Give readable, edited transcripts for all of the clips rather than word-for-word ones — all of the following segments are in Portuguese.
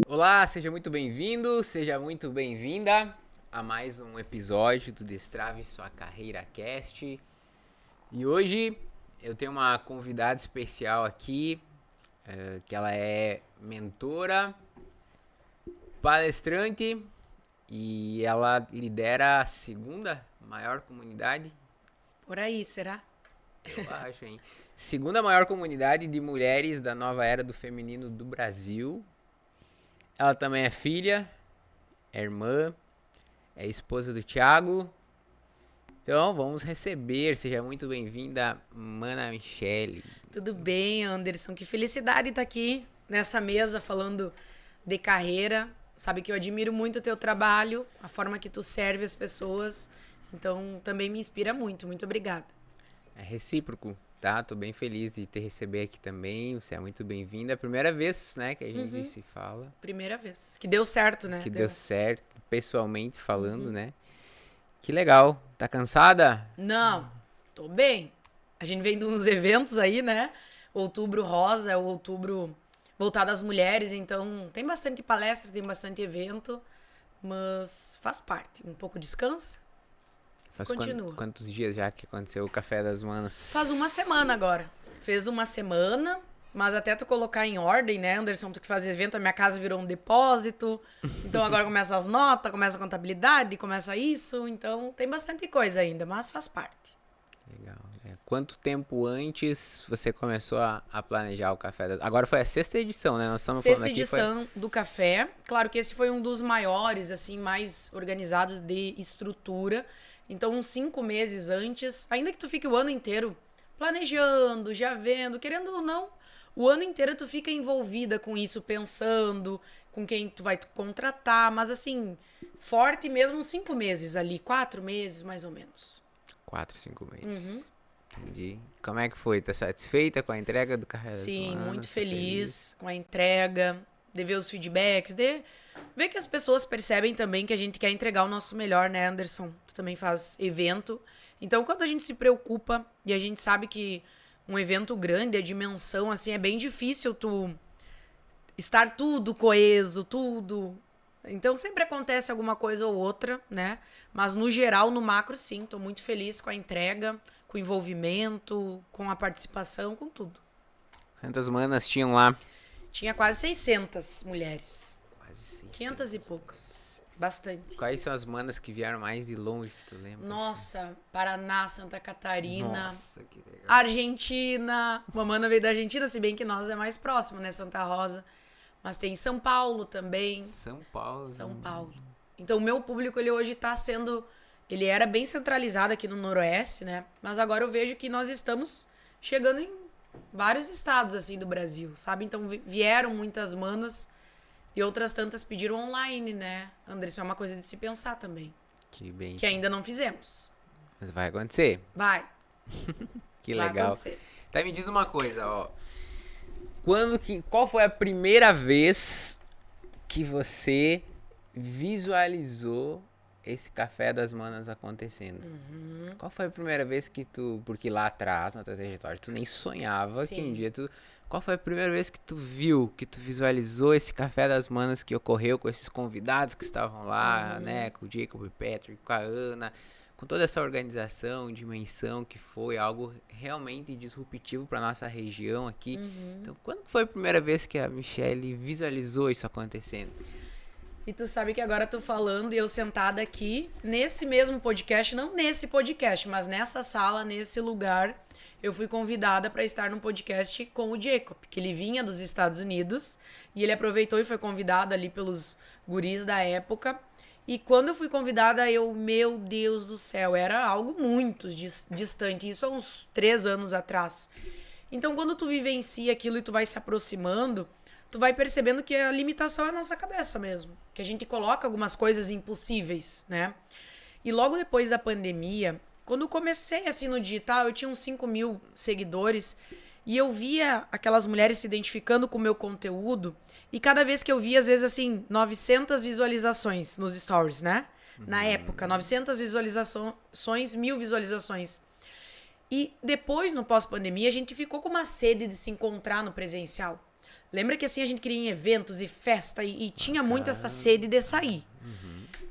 Olá, seja muito bem-vindo, seja muito bem-vinda a mais um episódio do Destrave Sua Carreira Cast. E hoje eu tenho uma convidada especial aqui, que ela é mentora, palestrante e ela lidera a segunda maior comunidade. Por aí, será? Eu acho, hein? Segunda maior comunidade de mulheres da nova era do feminino do Brasil. Ela também é filha, é irmã, é esposa do Thiago. Então vamos receber, seja muito bem-vinda, Mana Michele. Tudo bem, Anderson? Que felicidade estar aqui nessa mesa falando de carreira. Sabe que eu admiro muito o teu trabalho, a forma que tu serve as pessoas. Então também me inspira muito. Muito obrigada. É recíproco, tá? Tô bem feliz de te receber aqui também. Você é muito bem-vinda. É a primeira vez, né, que a gente se fala. Primeira vez. Que deu certo, né? Que deu certo, pessoalmente falando, né? Que legal. Tá cansada? Não, tô bem. A gente vem de uns eventos aí, né? Outubro Rosa, é o outubro voltado às mulheres. Então tem bastante palestra, tem bastante evento. Mas faz parte. Um pouco descansa. Faz Continua. quantos dias já que aconteceu o Café das Manas? Faz uma semana agora. Fez uma semana, mas até tu colocar em ordem, né, Anderson? Tu que faz evento, a minha casa virou um depósito. Então agora começa as notas, começa a contabilidade, começa isso. Então tem bastante coisa ainda, mas faz parte. Legal. Quanto tempo antes você começou a planejar o Café das... Agora foi a sexta edição, né? Nós estamos Sexta edição do café. Claro que esse foi um dos maiores, assim, mais organizados de estrutura. Então, uns 5 meses antes, ainda que tu fique o ano inteiro planejando, já vendo, querendo ou não, o ano inteiro tu fica envolvida com isso, pensando com quem tu vai contratar, mas assim, forte mesmo uns 5 meses ali, 4 meses mais ou menos. 4, 5 meses. Entendi. Como é que foi? Tá satisfeita com a entrega do Café das Manas? Sim, muito feliz com a entrega, de ver os feedbacks, de ver que as pessoas percebem também que a gente quer entregar o nosso melhor, né, Anderson? Tu também faz evento. Então, quando a gente se preocupa e a gente sabe que um evento grande, a dimensão, assim, é bem difícil tu estar tudo coeso, tudo. Então, sempre acontece alguma coisa ou outra, né? Mas, no geral, no macro, sim. Tô muito feliz com a entrega, com o envolvimento, com a participação, com tudo. Quantas manas tinham lá? Tinha quase 600 mulheres. Quase 600. 500 e poucas. Bastante. Quais são as manas que vieram mais de longe que tu lembra? Nossa, Paraná, Santa Catarina, Nossa, que legal. Argentina. Uma mana veio da Argentina, se bem que nós é mais próximo, né? Santa Rosa. Mas tem São Paulo também. São Paulo. São Paulo. Então o meu público, ele hoje tá sendo... Ele era bem centralizado aqui no Noroeste, né? Mas agora eu vejo que nós estamos chegando em vários estados, assim, do Brasil, sabe? Então vieram muitas manas e outras tantas pediram online, né? Anderson, é uma coisa de se pensar também. Que bem. Que ainda não fizemos. Mas vai acontecer. Vai. Que Vai legal. acontecer. Tá, me diz uma coisa, ó. Qual foi a primeira vez que você visualizou esse Café das Manas acontecendo? Qual foi a primeira vez que tu... Porque lá atrás, na tua trajetória, tu nem sonhava que um dia tu... Qual foi a primeira vez que tu viu, que tu visualizou esse Café das Manas que ocorreu com esses convidados que estavam lá, né? Com o Jacob e Patrick, com a Ana, com toda essa organização, dimensão que foi algo realmente disruptivo para nossa região aqui. Então, quando foi a primeira vez que a Michele visualizou isso acontecendo? E tu sabe que agora tô falando e eu sentada aqui, nesse mesmo podcast, não nesse podcast, mas nessa sala, nesse lugar, eu fui convidada para estar num podcast com o Jacob, que ele vinha dos Estados Unidos e ele aproveitou e foi convidado ali pelos guris da época. E quando eu fui convidada, meu Deus do céu, era algo muito distante, isso há uns 3 anos atrás. Então, quando tu vivencia aquilo e tu vai se aproximando, tu vai percebendo que a limitação é a nossa cabeça mesmo. Que a gente coloca algumas coisas impossíveis, né? E logo depois da pandemia, quando eu comecei assim no digital, eu tinha uns 5 mil seguidores. E eu via aquelas mulheres se identificando com o meu conteúdo. E cada vez que eu via, às vezes, assim, 900 visualizações nos stories, né? Na época, 900 visualizações, 1000 visualizações. E depois, no pós-pandemia, a gente ficou com uma sede de se encontrar no presencial. Lembra que assim a gente queria ir em eventos e festa e tinha muito essa sede de sair.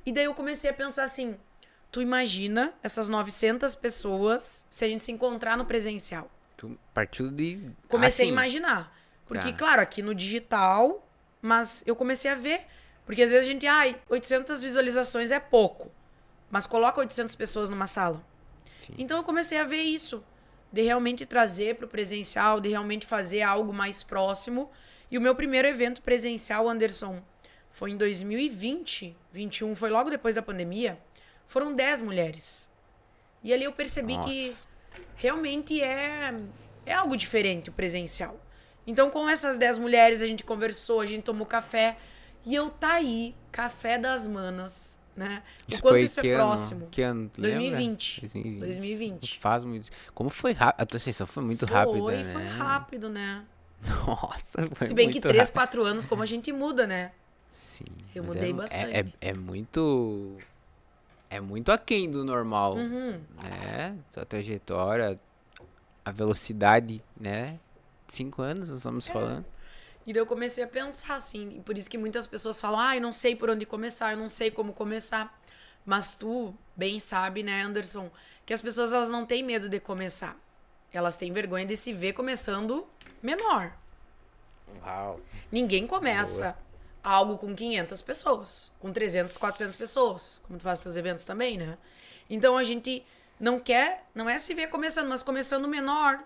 E daí eu comecei a pensar assim, tu imagina essas 900 pessoas se a gente se encontrar no presencial. Tu partiu de... Comecei a acima. imaginar. Porque, Tá. claro, aqui no digital, mas eu comecei a ver. Porque às vezes a gente, 800 visualizações é pouco. Mas coloca 800 pessoas numa sala. Sim. Então eu comecei a ver isso. De realmente trazer para o presencial, de realmente fazer algo mais próximo. E o meu primeiro evento presencial, Anderson, foi em 2020, 21, foi logo depois da pandemia. Foram 10 mulheres. E ali eu percebi que Nossa. realmente é algo diferente o presencial. Então, com essas 10 mulheres, a gente conversou, a gente tomou café. E eu tá aí, Café das Manas, né? O quanto foi isso que é ano? próximo. Que ano? Tu lembra? 2020. 2020. Faz muito... Como foi rápido? A tua sessão foi muito rápida, né? Foi rápido, né? Nossa, foi Se bem que muito 3, rápido. 4 anos, como a gente muda, né? Sim. Eu mas mudei bastante. É muito... É muito aquém do normal, Uhum. né? Sua trajetória, a velocidade, né? 5 anos nós estamos falando. E daí eu comecei a pensar, assim, e por isso que muitas pessoas falam, eu não sei por onde começar, eu não sei como começar. Mas tu bem sabe, né, Anderson, que as pessoas elas não têm medo de começar. Elas têm vergonha de se ver começando menor. Uau. Ninguém começa algo com 500 pessoas, com 300, 400 pessoas, como tu faz teus eventos também, né? Então a gente não é se ver começando, mas começando menor.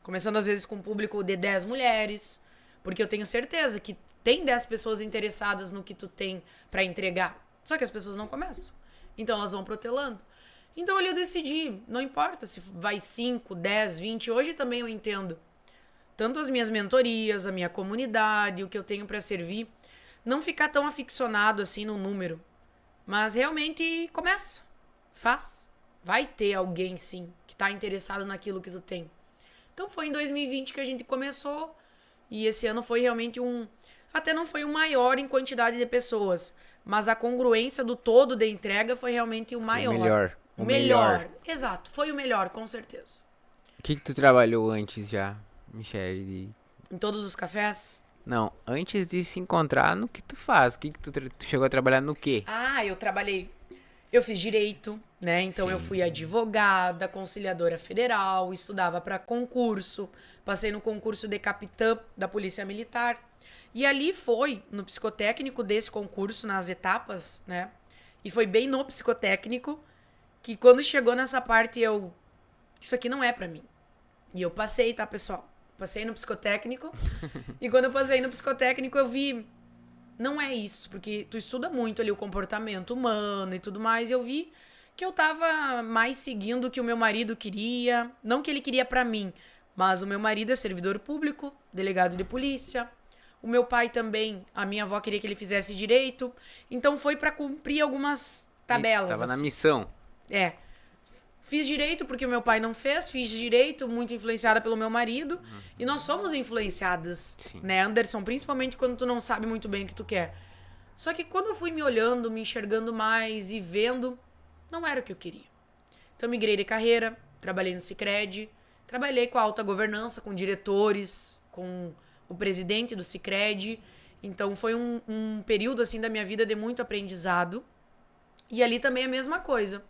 Começando às vezes com um público de 10 mulheres, porque eu tenho certeza que tem 10 pessoas interessadas no que tu tem pra entregar. Só que as pessoas não começam. Então elas vão protelando. Então ali eu decidi, não importa se vai 5, 10, 20, hoje também eu entendo. Tanto as minhas mentorias, a minha comunidade, o que eu tenho pra servir, não ficar tão aficionado assim no número, mas realmente começa, faz. Vai ter alguém sim que tá interessado naquilo que tu tem. Então foi em 2020 que a gente começou e esse ano foi realmente até não foi o maior em quantidade de pessoas, mas a congruência do todo da entrega foi realmente o maior. melhor. O melhor. Exato, foi o melhor, com certeza. O que tu trabalhou antes já, Michele? Em todos os cafés? Não, antes de se encontrar, no que tu faz? O que tu chegou a trabalhar no quê? Eu fiz direito, né? Então eu Sim. fui advogada, conciliadora federal, estudava para concurso, passei no concurso de capitã da Polícia Militar. E ali foi, no psicotécnico desse concurso, nas etapas, né? E foi bem no psicotécnico que quando chegou nessa parte isso aqui não é pra mim. E eu passei, tá, pessoal? Passei no psicotécnico. E quando eu passei no psicotécnico, eu vi não é isso, porque tu estuda muito ali o comportamento humano e tudo mais, e eu vi que eu tava mais seguindo o que o meu marido queria, não que ele queria pra mim, mas o meu marido é servidor público, delegado de polícia. O meu pai também, a minha avó queria que ele fizesse direito, então foi pra cumprir algumas tabelas. Tava na assim. missão. É. Fiz direito porque o meu pai não fez, fiz direito muito influenciada pelo meu marido. E nós somos influenciadas, Sim. né, Anderson? Principalmente quando tu não sabe muito bem o que tu quer. Só que quando eu fui me olhando, me enxergando mais e vendo, não era o que eu queria. Então migrei de carreira, trabalhei no Sicredi, trabalhei com a alta governança, com diretores, com o presidente do Sicredi. Então foi um período assim da minha vida de muito aprendizado. E ali também é a mesma coisa.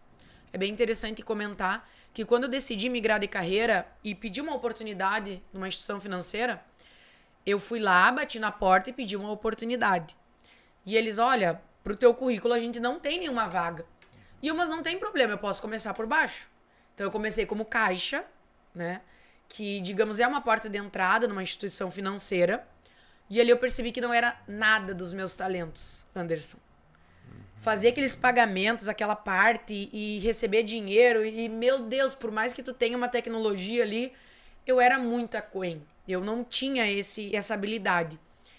É bem interessante comentar que quando eu decidi migrar de carreira e pedi uma oportunidade numa instituição financeira, eu fui lá, bati na porta e pedi uma oportunidade. E eles, olha, pro teu currículo a gente não tem nenhuma vaga. E eu, mas não tem problema, eu posso começar por baixo. Então eu comecei como caixa, né? Que, digamos, é uma porta de entrada numa instituição financeira. E ali eu percebi que não era nada dos meus talentos, Anderson. Fazer aqueles pagamentos, aquela parte e receber dinheiro. E, meu Deus, por mais que tu tenha uma tecnologia ali, eu era muito aquém. Eu não tinha essa habilidade.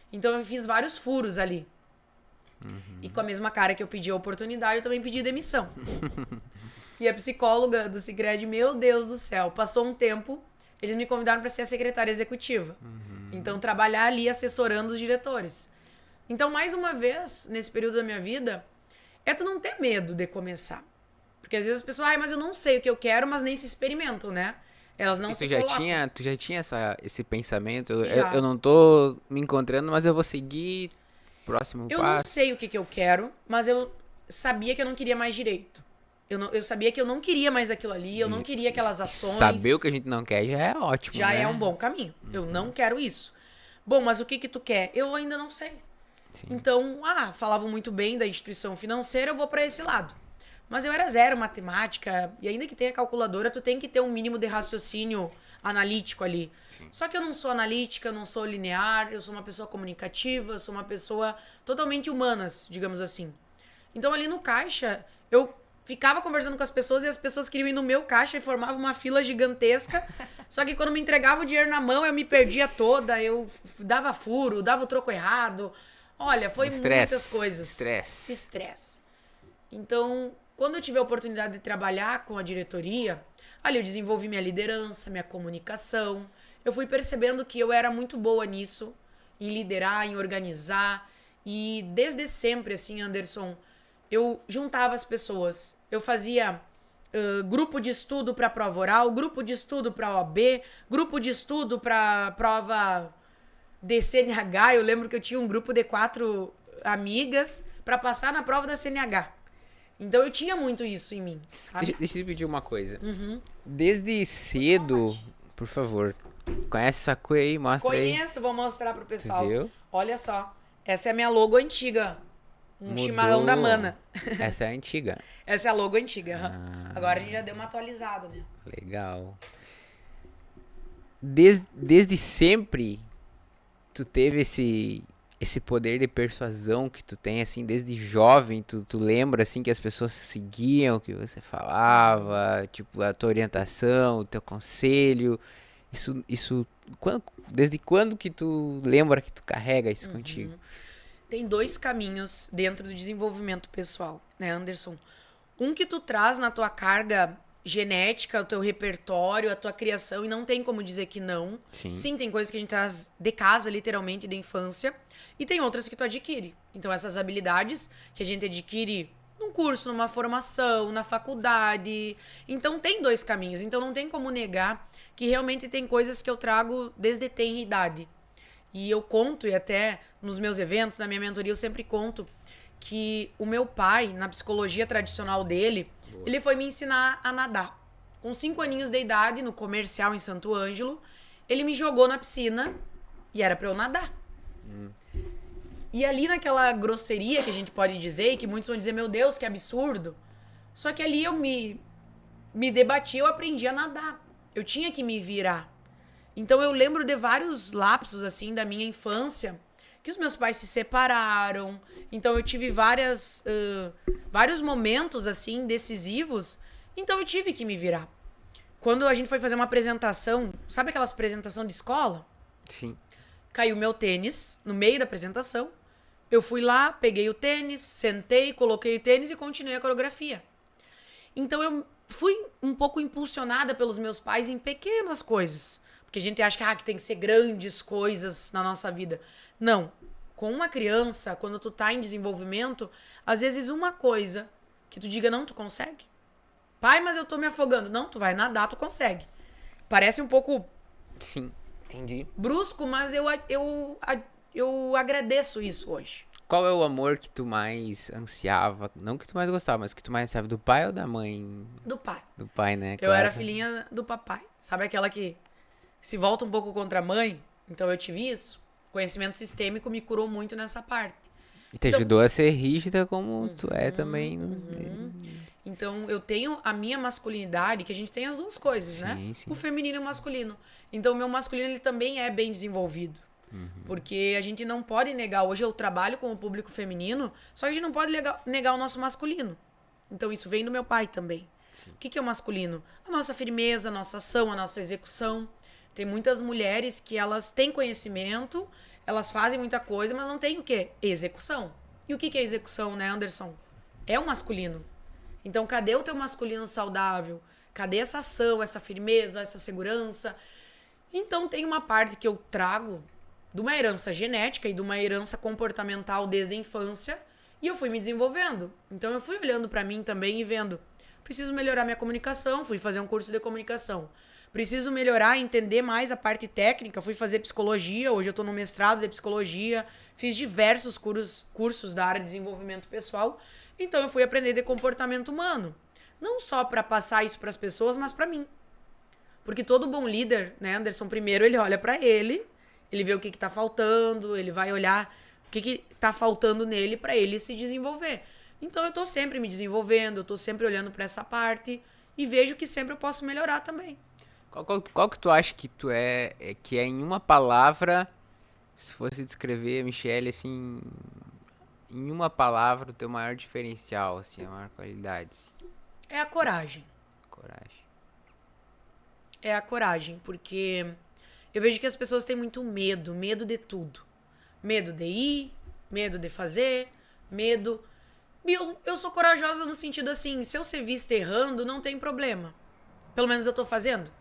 Então eu fiz vários furos ali. E com a mesma cara que eu pedi a oportunidade, eu também pedi demissão. E a psicóloga do Sicredi, meu Deus do céu, passou um tempo, eles me convidaram para ser a secretária executiva. Então, trabalhar ali assessorando os diretores. Então, mais uma vez, nesse período da minha vida, é tu não ter medo de começar. Porque às vezes as pessoas, mas eu não sei o que eu quero, mas nem se experimentam, né? Elas não se colocam. Tu já tinha esse pensamento? Já. Eu não tô me encontrando, mas eu vou seguir próximo Eu não passo. sei o que eu quero, mas eu sabia que eu não queria mais direito. Eu sabia que eu não queria mais aquilo ali, eu não queria aquelas ações. Saber o que a gente não quer já é ótimo, Já né? é um bom caminho. Eu não quero isso. Bom, mas o que tu quer? Eu ainda não sei. Sim. Então, falavam muito bem da instituição financeira, eu vou para esse lado. Mas eu era zero matemática, e ainda que tenha calculadora, tu tem que ter um mínimo de raciocínio analítico ali. Sim. Só que eu não sou analítica, eu não sou linear, eu sou uma pessoa comunicativa, eu sou uma pessoa totalmente humanas, digamos assim. Então ali no caixa, eu ficava conversando com as pessoas e as pessoas queriam ir no meu caixa e formava uma fila gigantesca. Só que quando me entregava o dinheiro na mão, eu me perdia toda, eu dava furo, dava o troco errado. Olha, foi muitas coisas. Estresse. Então, quando eu tive a oportunidade de trabalhar com a diretoria, ali eu desenvolvi minha liderança, minha comunicação. Eu fui percebendo que eu era muito boa nisso, em liderar, em organizar. E desde sempre, assim, Anderson, eu juntava as pessoas. Eu fazia grupo de estudo para prova oral, grupo de estudo para OAB, grupo de estudo para prova de CNH. Eu lembro que eu tinha um grupo de 4 amigas para passar na prova da CNH. Então eu tinha muito isso em mim, sabe? Deixa eu te pedir uma coisa. Desde cedo, por favor, conhece essa coisa aí? Mostra aí. Conheço, vou mostrar pro pessoal. Viu? Olha só, essa é a minha logo antiga. Mudou. Chimarrão da Mana. Essa é a antiga. Essa é a logo antiga. Agora a gente já deu uma atualizada, né? Legal. Desde sempre, tu teve esse poder de persuasão que tu tem, assim, desde jovem, tu lembra, assim, que as pessoas seguiam o que você falava, tipo, a tua orientação, o teu conselho, desde quando que tu lembra que tu carrega isso contigo? Tem 2 caminhos dentro do desenvolvimento pessoal, né, Anderson? Um que tu traz na tua carga genética, o teu repertório, a tua criação, e não tem como dizer que não. Sim, tem coisas que a gente traz de casa, literalmente, da infância, e tem outras que tu adquire. Então, essas habilidades que a gente adquire num curso, numa formação, na faculdade. Então, tem 2 caminhos. Então, não tem como negar que realmente tem coisas que eu trago desde tenra idade. E eu conto, e até nos meus eventos, na minha mentoria, eu sempre conto que o meu pai, na psicologia tradicional dele, ele foi me ensinar a nadar. Com 5 aninhos de idade, no comercial em Santo Ângelo, ele me jogou na piscina e era pra eu nadar. E ali naquela grosseria que a gente pode dizer, e que muitos vão dizer, meu Deus, que absurdo. Só que ali eu me debati, eu aprendi a nadar. Eu tinha que me virar. Então eu lembro de vários lapsos, assim, da minha infância, que os meus pais se separaram. Então eu tive vários momentos, assim, decisivos. Então eu tive que me virar. Quando a gente foi fazer uma apresentação, sabe aquelas apresentações de escola? Sim. Caiu meu tênis no meio da apresentação. Eu fui lá, peguei o tênis, sentei, coloquei o tênis e continuei a coreografia. Então eu fui um pouco impulsionada pelos meus pais em pequenas coisas. Porque a gente acha que tem que ser grandes coisas na nossa vida. Não. Com uma criança, quando tu tá em desenvolvimento, às vezes uma coisa que tu diga, não, tu consegue. Pai, mas eu tô me afogando. Não, tu vai nadar, tu consegue. Parece um pouco... Sim, entendi. Brusco, mas eu agradeço isso hoje. Qual é o amor que tu mais ansiava? Não que tu mais gostava, mas que tu mais ansiava, do pai ou da mãe? Do pai. Do pai, né? Eu era filhinha do papai. Sabe aquela que se volta um pouco contra a mãe? Então eu tive isso. Conhecimento sistêmico me curou muito nessa parte. E te ajudou a ser rígida como tu é também. Então eu tenho a minha masculinidade, que a gente tem as duas coisas, né? Sim. O feminino e o masculino. Então o meu masculino ele também é bem desenvolvido. Porque a gente não pode negar. Hoje eu trabalho com o público feminino, só que a gente não pode negar o nosso masculino. Então isso vem do meu pai também. Sim. O que é o masculino? A nossa firmeza, a nossa ação, a nossa execução. Tem muitas mulheres que elas têm conhecimento, elas fazem muita coisa, mas não tem o quê? Execução. E o que é execução, né, Anderson? É o masculino. Então, cadê o teu masculino saudável? Cadê essa ação, essa firmeza, essa segurança? Então tem uma parte que eu trago de uma herança genética e de uma herança comportamental desde a infância, e eu fui me desenvolvendo. Então eu fui olhando pra mim também e vendo, preciso melhorar minha comunicação, fui fazer um curso de comunicação. Preciso melhorar, entender mais a parte técnica, fui fazer psicologia, hoje eu tô no mestrado de psicologia, fiz diversos cursos da área de desenvolvimento pessoal, então eu fui aprender de comportamento humano. Não só pra passar isso pras pessoas, mas pra mim. Porque todo bom líder, né, Anderson, primeiro ele olha pra ele vê o que tá faltando, ele vai olhar o que tá faltando nele pra ele se desenvolver. Então eu tô sempre me desenvolvendo, eu tô sempre olhando pra essa parte e vejo que sempre eu posso melhorar também. Qual que tu acha que tu que é em uma palavra, se fosse descrever a Michelle, assim, em uma palavra, o teu maior diferencial, assim, a maior qualidade? É a coragem. Coragem. É a coragem, porque eu vejo que as pessoas têm muito medo de tudo. Medo de ir, medo de fazer, medo... Eu sou corajosa no sentido assim, se eu ser vista errando, não tem problema. Pelo menos eu tô fazendo.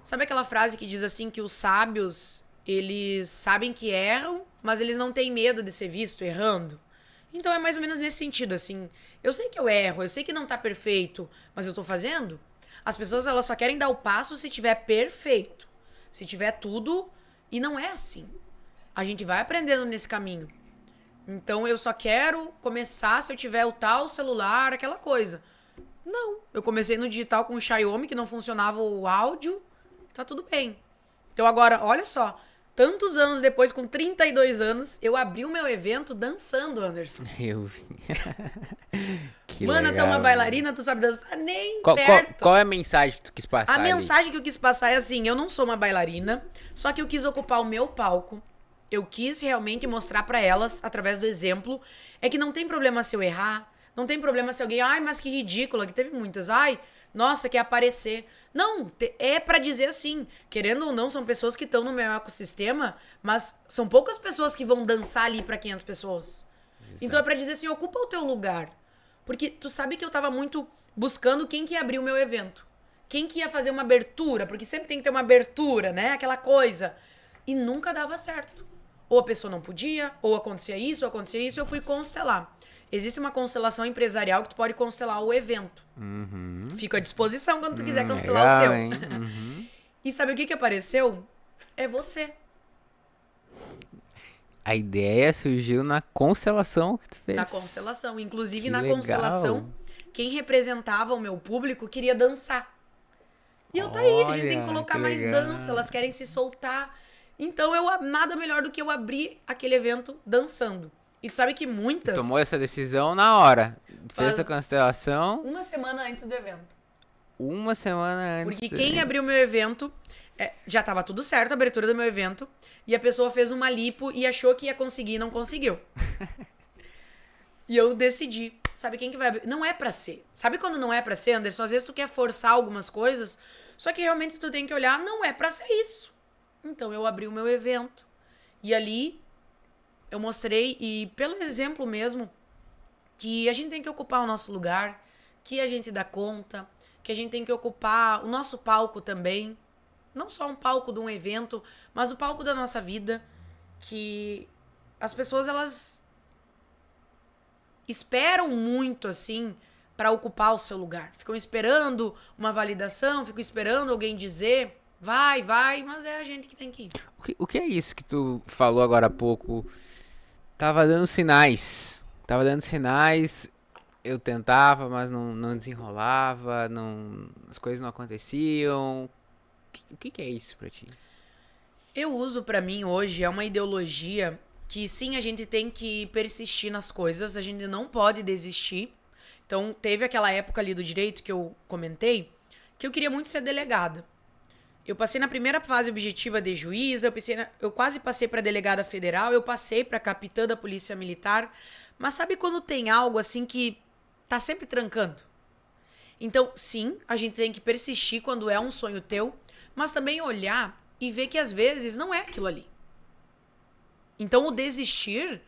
Sabe aquela frase que diz assim que os sábios, eles sabem que erram, mas eles não têm medo de ser visto errando? Então é mais ou menos nesse sentido, assim. Eu sei que eu erro, eu sei que não tá perfeito, mas eu tô fazendo. As pessoas, elas só querem dar o passo se tiver perfeito. Se tiver tudo, e não é assim. A gente vai aprendendo nesse caminho. Então eu só quero começar se eu tiver o tal celular, aquela coisa. Não, eu comecei no digital com o Xiaomi, que não funcionava o áudio, tá tudo bem. Então agora, olha só, tantos anos depois, com 32 anos, eu abri o meu evento dançando, Anderson. Eu vi. Que Mano, legal, tu é uma bailarina, tu sabe dançar nem perto. Qual é a mensagem que tu quis passar A ali? mensagem que eu quis passar é assim, eu não sou uma bailarina, só que eu quis ocupar o meu palco. Eu quis realmente mostrar pra elas, através do exemplo, é que não tem problema se eu errar, não tem problema se alguém, ai, mas que ridícula, que teve muitas, ai, nossa, quer aparecer. Não, é pra dizer assim, querendo ou não, são pessoas que estão no meu ecossistema, mas são poucas pessoas que vão dançar ali pra 500 pessoas. Exato. Então é pra dizer assim, ocupa o teu lugar. Porque tu sabe que eu tava muito buscando quem que ia abrir o meu evento. Quem que ia fazer uma abertura, porque sempre tem que ter uma abertura, né? Aquela coisa. E nunca dava certo. Ou a pessoa não podia, ou acontecia isso, eu fui constelar. Existe uma constelação empresarial que tu pode constelar o evento. Uhum. Fico à disposição quando tu quiser constelar Legal, o teu. Hein? Uhum. E sabe o que apareceu? É você. A ideia surgiu na constelação que tu fez. Na constelação. Inclusive, que na legal. Constelação, quem representava o meu público queria dançar. E eu, tá aí, a gente tem que colocar mais dança, elas querem se soltar. Então, nada melhor do que eu abrir aquele evento dançando. E tu sabe que muitas... Tomou essa decisão na hora. Fez a constelação. Uma semana antes do evento. Uma semana antes. Porque quem abriu meu evento, já tava tudo certo, a abertura do meu evento, e a pessoa fez uma lipo e achou que ia conseguir e não conseguiu. E eu decidi, sabe quem que vai abrir? Não é pra ser. Sabe quando não é pra ser, Anderson? Às vezes tu quer forçar algumas coisas, só que realmente tu tem que olhar, não é pra ser isso. Então eu abri o meu evento. E ali eu mostrei, e pelo exemplo mesmo, que a gente tem que ocupar o nosso lugar, que a gente dá conta, que a gente tem que ocupar o nosso palco também. Não só um palco de um evento, mas o palco da nossa vida. Que as pessoas, elas esperam muito, assim, para ocupar o seu lugar. Ficam esperando uma validação, ficam esperando alguém dizer, vai, mas é a gente que tem que ir. O que é isso que tu falou agora há pouco? Tava dando sinais. Eu tentava, mas não desenrolava, as coisas não aconteciam. O que é isso pra ti? Eu uso pra mim hoje, é uma ideologia que sim, a gente tem que persistir nas coisas, a gente não pode desistir. Então, teve aquela época ali do direito que eu comentei, que eu queria muito ser delegada. Eu passei na primeira fase objetiva de juíza, eu quase passei para delegada federal, eu passei para capitã da polícia militar, mas sabe quando tem algo assim que tá sempre trancando? Então, sim, a gente tem que persistir quando é um sonho teu, mas também olhar e ver que às vezes não é aquilo ali. Então, o desistir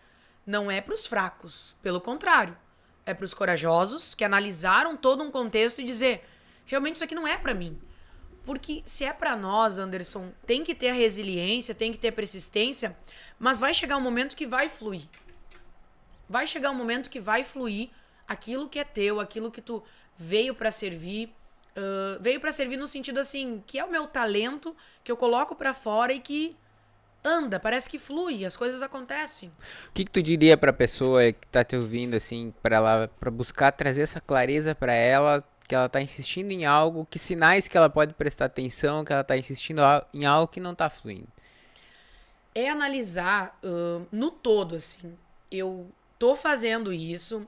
não é para os fracos, pelo contrário, é para os corajosos que analisaram todo um contexto e dizer, realmente isso aqui não é para mim. Porque se é pra nós, Anderson, tem que ter a resiliência, tem que ter persistência, mas vai chegar um momento que vai fluir. Vai chegar um momento que vai fluir aquilo que é teu, aquilo que tu veio pra servir. Veio pra servir no sentido assim, que é o meu talento, que eu coloco pra fora e que anda, parece que flui, as coisas acontecem. O que tu diria pra pessoa que tá te ouvindo, assim, pra buscar trazer essa clareza pra ela, que ela tá insistindo em algo, que sinais que ela pode prestar atenção, que ela tá insistindo em algo que não tá fluindo? É analisar no todo, assim. Eu tô fazendo isso,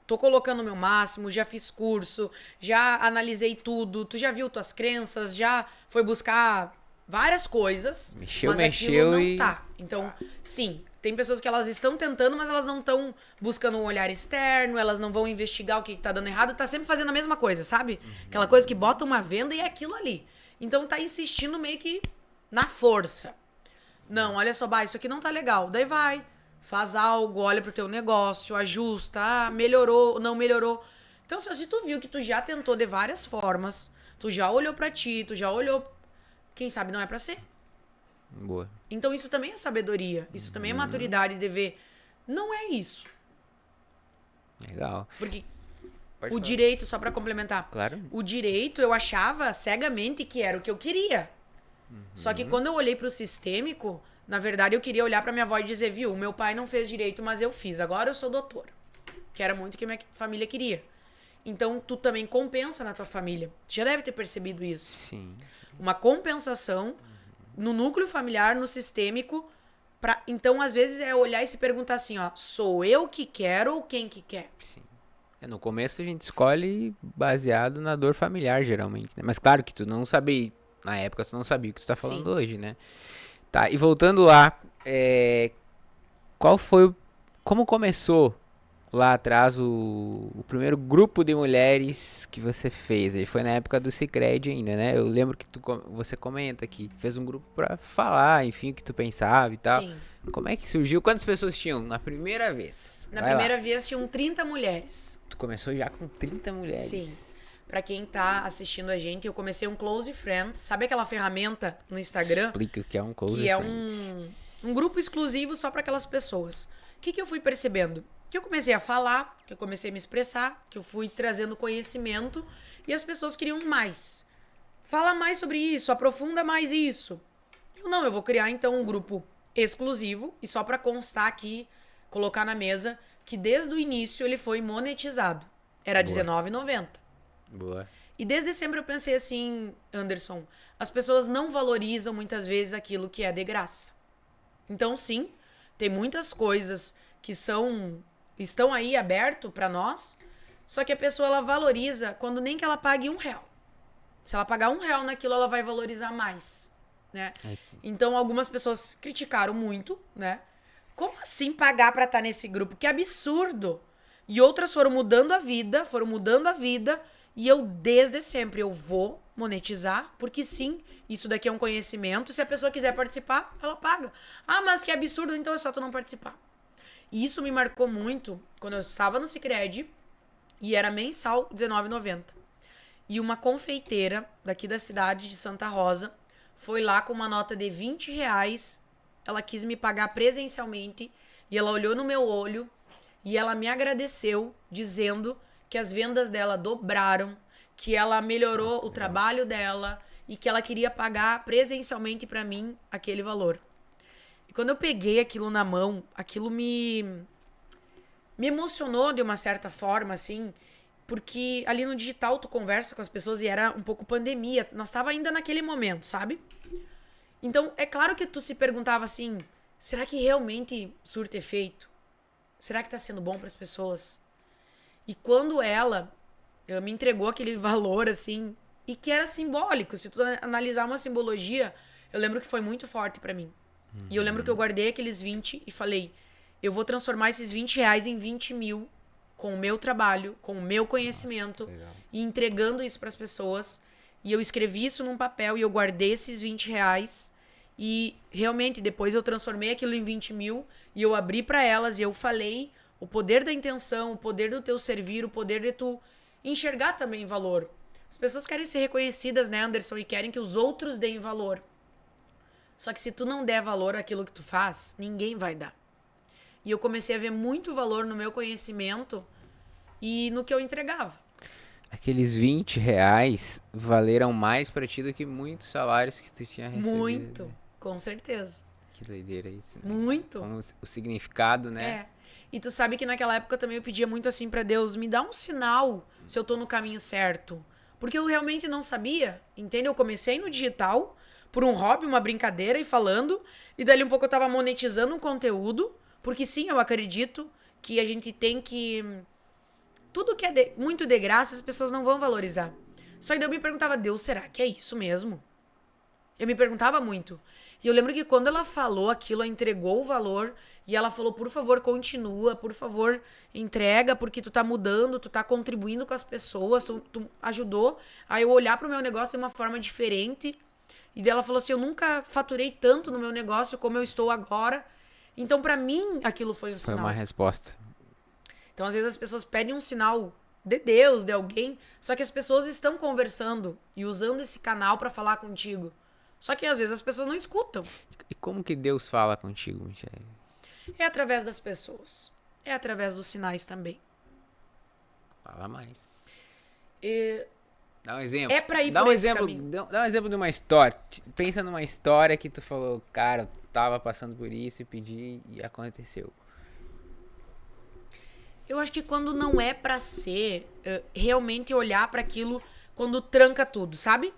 tô colocando o meu máximo, já fiz curso, já analisei tudo, tu já viu tuas crenças, já foi buscar várias coisas, mas aquilo não tá. Então, sim, tem pessoas que elas estão tentando, mas elas não estão buscando um olhar externo, elas não vão investigar o que tá dando errado, tá sempre fazendo a mesma coisa, sabe? Aquela coisa que bota uma venda e é aquilo ali. Então tá insistindo meio que na força. Não, olha só, isso aqui não tá legal. Daí vai, faz algo, olha pro teu negócio, ajusta, melhorou, não melhorou. Então, se tu viu que tu já tentou de várias formas, tu já olhou pra ti, tu já olhou, quem sabe não é pra ser. Boa. Então, isso também é sabedoria, isso também é maturidade de ver. Não é isso. Legal. Porque Pode o falar. direito, só pra complementar, Claro. o direito eu achava cegamente que era o que eu queria. Só que quando eu olhei pro sistêmico, na verdade eu queria olhar pra minha avó e dizer, viu, meu pai não fez direito, mas eu fiz, agora eu sou doutora. Que era muito o que minha família queria. Então, tu também compensa na tua família. Tu já deve ter percebido isso. Sim. Uma compensação no núcleo familiar, no sistêmico. Então, às vezes, é olhar e se perguntar assim, ó, sou eu que quero ou quem que quer? Sim. No começo a gente escolhe baseado na dor familiar, geralmente, né? Mas claro que tu não sabia, na época tu não sabia o que tu tá falando Sim. hoje, né? Tá, e voltando lá, como começou lá atrás o primeiro grupo de mulheres que você fez? Ele foi na época do Sicredi ainda, né? Eu lembro que você comenta que fez um grupo pra falar, enfim, o que tu pensava e tal. Sim. Como é que surgiu? Quantas pessoas tinham na primeira vez? Na Vai lá. primeira vez, tinham 30 mulheres. Tu começou já com 30 mulheres. Sim. Pra quem tá assistindo a gente, eu comecei um Close Friends. Sabe aquela ferramenta no Instagram? Explica o que é um Close Que é Friends. um grupo exclusivo só pra aquelas pessoas. O que eu fui percebendo? Que eu comecei a falar, que eu comecei a me expressar, que eu fui trazendo conhecimento e as pessoas queriam mais. Fala mais sobre isso, aprofunda mais isso. Eu vou criar então um grupo exclusivo e só pra constar aqui, colocar na mesa que desde o início ele foi monetizado. Era R$19,90. Boa. E desde sempre eu pensei assim, Anderson, as pessoas não valorizam muitas vezes aquilo que é de graça. Então, sim, tem muitas coisas que estão aí aberto para nós, só que a pessoa ela valoriza quando nem que ela pague R$1. Se ela pagar R$1 naquilo, ela vai valorizar mais, né? Então, algumas pessoas criticaram muito, né? Como assim pagar para estar nesse grupo? Que absurdo! E outras foram mudando a vida, e eu, desde sempre, eu vou monetizar, porque sim, isso daqui é um conhecimento. Se a pessoa quiser participar, ela paga. Ah, mas que absurdo, então é só tu não participar. E isso me marcou muito quando eu estava no Sicredi e era mensal R$19,90. E uma confeiteira daqui da cidade de Santa Rosa foi lá com uma nota de R$20. Ela quis me pagar presencialmente e ela olhou no meu olho e ela me agradeceu dizendo que as vendas dela dobraram, que ela melhorou o trabalho dela e que ela queria pagar presencialmente pra mim aquele valor. E quando eu peguei aquilo na mão, aquilo me emocionou de uma certa forma, assim, porque ali no digital tu conversa com as pessoas e era um pouco pandemia, nós tava ainda naquele momento, sabe? Então, é claro que tu se perguntava assim, será que realmente surte efeito? Será que tá sendo bom pras pessoas? E quando ela me entregou aquele valor, assim, e que era simbólico, se tu analisar uma simbologia, eu lembro que foi muito forte pra mim. E eu lembro que eu guardei aqueles 20 e falei, eu vou transformar esses R$20 em 20 mil com o meu trabalho, com o meu conhecimento, e entregando isso pras pessoas. E eu escrevi isso num papel e eu guardei esses R$20 e realmente depois eu transformei aquilo em 20 mil e eu abri pra elas e eu falei o poder da intenção, o poder do teu servir, o poder de tu enxergar também valor. As pessoas querem ser reconhecidas, né, Anderson? E querem que os outros deem valor. Só que se tu não der valor àquilo que tu faz, ninguém vai dar. E eu comecei a ver muito valor no meu conhecimento e no que eu entregava. Aqueles R$ 20 valeram mais pra ti do que muitos salários que tu tinha recebido. Muito, com certeza. Que doideira isso, né? Muito. Como o significado, né? É. E tu sabe que naquela época também eu pedia muito assim pra Deus, me dá um sinal se eu tô no caminho certo. Porque eu realmente não sabia, entende? Eu comecei no digital, por um hobby, uma brincadeira e falando, e dali um pouco eu tava monetizando um conteúdo, porque sim, eu acredito que a gente tem que... Tudo que é muito de graça, as pessoas não vão valorizar. Só que daí eu me perguntava, Deus, será que é isso mesmo? Eu me perguntava muito. E eu lembro que quando ela falou aquilo, ela entregou o valor e ela falou, por favor, continua, por favor, entrega, porque tu tá mudando, tu tá contribuindo com as pessoas, tu ajudou a eu olhar pro meu negócio de uma forma diferente. E daí ela falou assim, eu nunca faturei tanto no meu negócio como eu estou agora. Então, pra mim, aquilo foi um Foi sinal. uma resposta. Então, às vezes, as pessoas pedem um sinal de Deus, de alguém, só que as pessoas estão conversando e usando esse canal pra falar contigo. Só que, às vezes, as pessoas não escutam. E como que Deus fala contigo, Michele? É através das pessoas. É através dos sinais também. Fala mais. E Dá um exemplo. é pra ir Dá por um esse exemplo, caminho. dá um exemplo de uma história. Pensa numa história que tu falou, cara, eu tava passando por isso e pedi e aconteceu. Eu acho que quando não é pra ser, realmente olhar pra aquilo quando tranca tudo, sabe?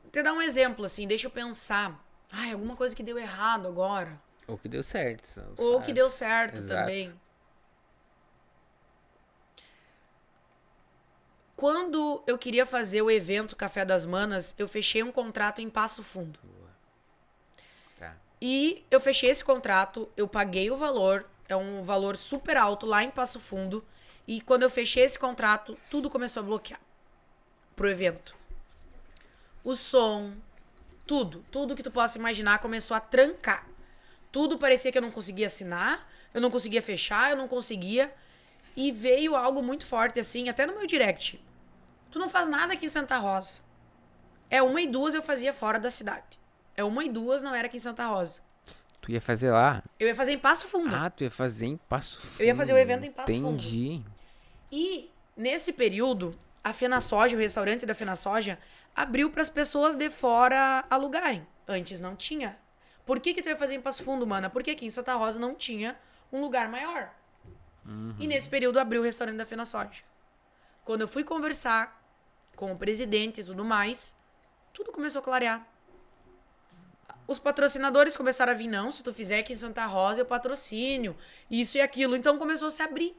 Vou te dar um exemplo, assim, deixa eu pensar. Ai, alguma coisa que deu errado agora. Ou que deu certo. são os Ou que casos. deu certo Exato. também. Quando eu queria fazer o evento Café das Manas, eu fechei um contrato em Passo Fundo. Tá. E eu fechei esse contrato, eu paguei o valor, é um valor super alto lá em Passo Fundo. E quando eu fechei esse contrato, tudo começou a bloquear pro evento. O som, tudo que tu possa imaginar começou a trancar. Tudo parecia que eu não conseguia assinar, eu não conseguia fechar, eu não conseguia. E veio algo muito forte assim, até no meu direct. Tu não faz nada aqui em Santa Rosa. É 1h e 2 eu fazia fora da cidade. É 1h e 2 não era aqui em Santa Rosa. Tu ia fazer lá? Eu ia fazer em Passo Fundo. Ah, tu ia fazer em Passo Fundo. Eu ia fazer o evento em Passo Fundo. Entendi. E, nesse período, a Fena Soja, o restaurante da Fena Soja, abriu para as pessoas de fora alugarem. Antes não tinha. Por que tu ia fazer em Passo Fundo, mana? Porque aqui em Santa Rosa não tinha um lugar maior. E nesse período abriu o restaurante da Fena Soja. Quando eu fui conversar com o presidente e tudo mais, tudo começou a clarear. Os patrocinadores começaram a vir, não, se tu fizer aqui em Santa Rosa, eu patrocínio, isso e aquilo. Então começou a se abrir.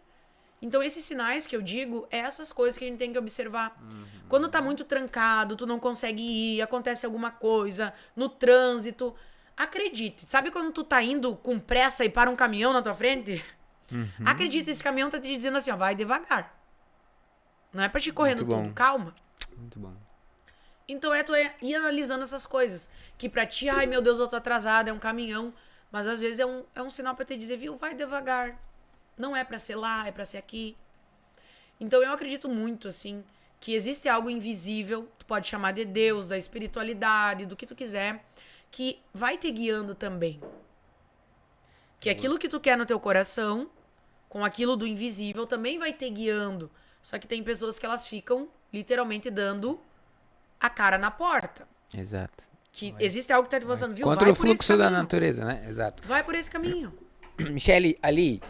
Então esses sinais que eu digo, é essas coisas que a gente tem que observar. Quando tá muito trancado, tu não consegue ir, acontece alguma coisa, no trânsito, acredite. Sabe quando tu tá indo com pressa e para um caminhão na tua frente? Acredita, esse caminhão tá te dizendo assim, ó, vai devagar. Não é pra te correndo Muito bom. tudo, calma. Muito bom. Então tu ir analisando essas coisas. Que pra ti, ai meu Deus, eu tô atrasada, é um caminhão. Mas às vezes é um sinal pra te dizer, viu, vai devagar. Não é pra ser lá, é pra ser aqui. Então eu acredito muito, assim, que existe algo invisível, tu pode chamar de Deus, da espiritualidade, do que tu quiser, que vai te guiando também. Que aquilo que tu quer no teu coração, com aquilo do invisível, também vai te guiando. Só que tem pessoas que elas ficam literalmente dando a cara na porta. Exato. Que existe algo que tá te mostrando, viu? Contra Vai o por esse fluxo da caminho. natureza, né? Exato. Vai por esse caminho. Michele, ali,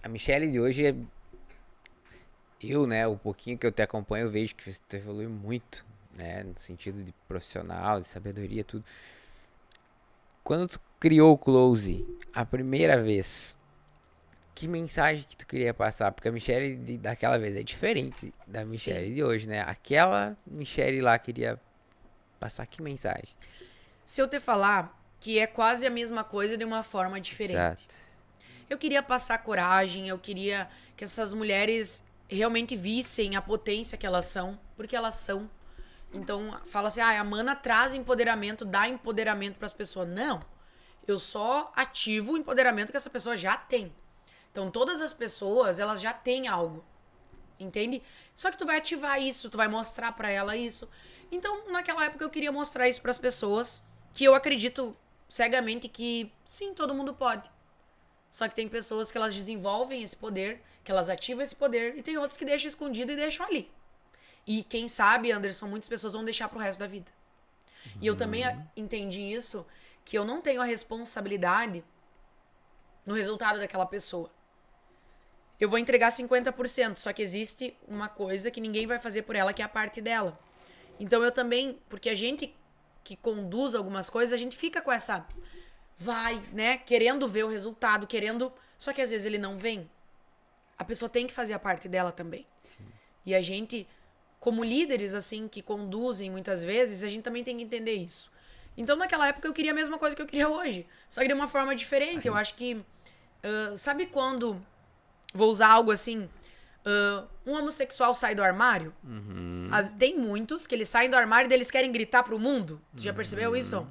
a Michele de hoje é... Eu, né, o pouquinho que eu te acompanho, eu vejo que tu evoluiu muito, né? No sentido de profissional, de sabedoria, tudo. Quando tu criou o Close, a primeira vez, que mensagem que tu queria passar? Porque a Michele daquela vez é diferente da Michele de hoje, né? Aquela Michele lá queria passar que mensagem? Se eu te falar que é quase a mesma coisa de uma forma diferente. Exato. Eu queria passar coragem, eu queria que essas mulheres realmente vissem a potência que elas são, porque elas são. Então, fala assim, a Mana traz empoderamento, dá empoderamento para as pessoas. Não, eu só ativo o empoderamento que essa pessoa já tem. Então, todas as pessoas, elas já têm algo, entende? Só que tu vai ativar isso, tu vai mostrar pra ela isso. Então, naquela época eu queria mostrar isso pras pessoas, que eu acredito cegamente que sim, todo mundo pode. Só que tem pessoas que elas desenvolvem esse poder, que elas ativam esse poder, e tem outras que deixam escondido e deixam ali. E quem sabe, Anderson, muitas pessoas vão deixar pro resto da vida. E eu também entendi isso, que eu não tenho a responsabilidade no resultado daquela pessoa. Eu vou entregar 50%, só que existe uma coisa que ninguém vai fazer por ela, que é a parte dela. Então eu também, porque a gente que conduz algumas coisas, a gente fica com essa... Vai, né? Querendo ver o resultado, querendo... Só que às vezes ele não vem. A pessoa tem que fazer a parte dela também. Sim. E a gente, como líderes, assim, que conduzem muitas vezes, a gente também tem que entender isso. Então, naquela época, eu queria a mesma coisa que eu queria hoje. Só que de uma forma diferente. Eu acho que... sabe quando... Vou usar algo assim... um homossexual sai do armário? Tem muitos que eles saem do armário e eles querem gritar pro mundo. Tu já percebeu isso?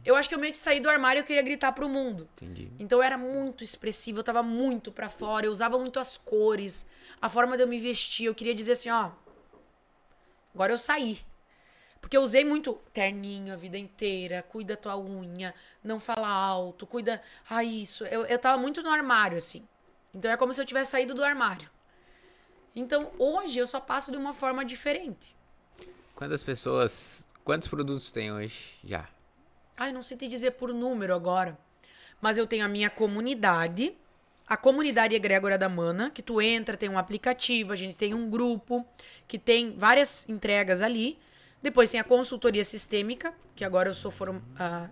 Eu acho que eu meio que saí do armário e eu queria gritar pro mundo. Entendi. Então eu era muito expressiva, eu tava muito pra fora, eu usava muito as cores, a forma de eu me vestir. Eu queria dizer assim, ó... Agora eu saí. Porque eu usei muito terninho a vida inteira, cuida tua unha, não fala alto, cuida... isso. Eu tava muito no armário, assim. Então é como se eu tivesse saído do armário. Então hoje eu só passo de uma forma diferente. Quantos produtos tem hoje já? Não sei te dizer por número agora. Mas eu tenho a minha comunidade, a comunidade Egrégora da Mana, que tu entra, tem um aplicativo, a gente tem um grupo, que tem várias entregas ali. Depois tem a consultoria sistêmica, que agora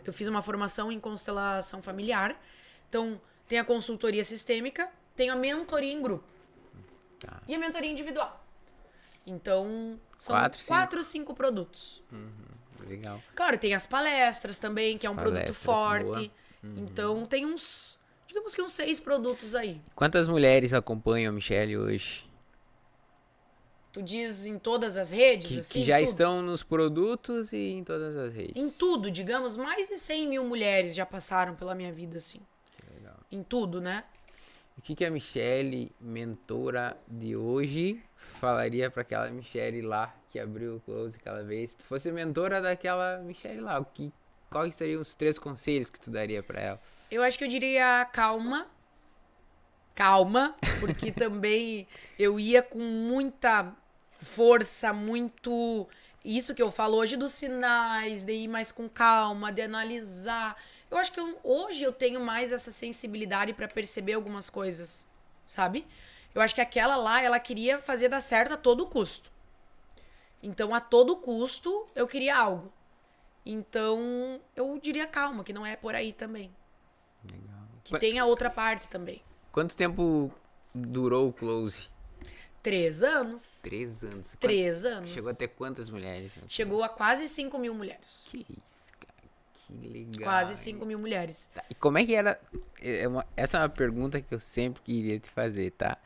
eu fiz uma formação em constelação familiar. Então, tem a consultoria sistêmica, tem a mentoria em grupo. Tá. E a mentoria individual. Então, são 4 ou 5 produtos. Legal. Claro, tem as palestras também, que é um produto forte. Então, tem digamos que uns 6 produtos aí. Quantas mulheres acompanham a Michelle hoje? Tu diz em todas as redes? Assim, que já tudo? estão nos produtos e em todas as redes. Em tudo, digamos, mais de 100 mil mulheres já passaram pela minha vida, assim. Que legal. Em tudo, né? O que a Michelle, mentora de hoje, falaria para aquela Michelle lá que abriu o Close aquela vez? Se tu fosse mentora daquela Michelle lá, quais seriam os 3 conselhos que tu daria para ela? Eu acho que eu diria calma. Calma, porque também eu ia com muita força, muito... Isso que eu falo hoje dos sinais, de ir mais com calma, de analisar. Eu acho que hoje eu tenho mais essa sensibilidade para perceber algumas coisas, sabe? Eu acho que aquela lá, ela queria fazer dar certo a todo custo. Então, a todo custo, eu queria algo. Então, eu diria calma, que não é por aí também. Legal. Que tem a outra parte também. Quanto tempo durou o Close? 3 anos. 3 anos. 3 anos. Chegou a ter quantas mulheres? Chegou a quase 5 mil mulheres. Que isso, cara. Que legal. Quase 5 mil mulheres. Tá. E como é que era... Essa é uma pergunta que eu sempre queria te fazer, tá?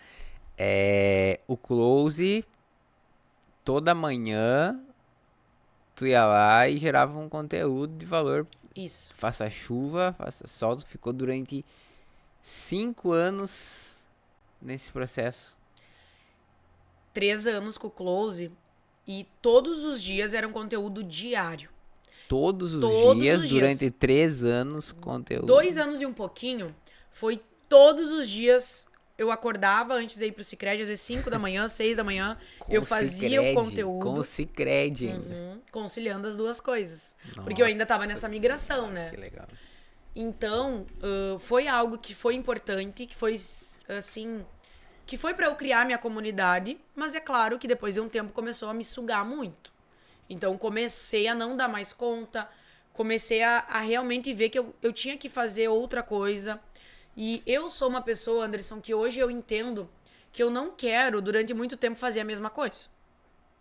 O Close... Toda manhã, tu ia lá e gerava um conteúdo de valor. Isso. Faça chuva, faça sol. Tu ficou durante 5 anos nesse processo. 3 anos com o Close e todos os dias era um conteúdo diário. Todos os dias, durante 3 anos, conteúdo. 2 anos e um pouquinho, foi todos os dias... Eu acordava antes de ir pro Sicredi, às vezes 5 da manhã, 6 da manhã. Eu fazia o conteúdo. Com o Sicredi ainda. Conciliando as duas coisas. Nossa, porque eu ainda tava nessa migração, né? Que legal. Então, foi algo que foi importante, que foi, assim... Que foi pra eu criar minha comunidade. Mas é claro que depois de um tempo começou a me sugar muito. Então, comecei a não dar mais conta. Comecei a realmente ver que eu tinha que fazer outra coisa. E eu sou uma pessoa, Anderson, que hoje eu entendo que eu não quero, durante muito tempo, fazer a mesma coisa.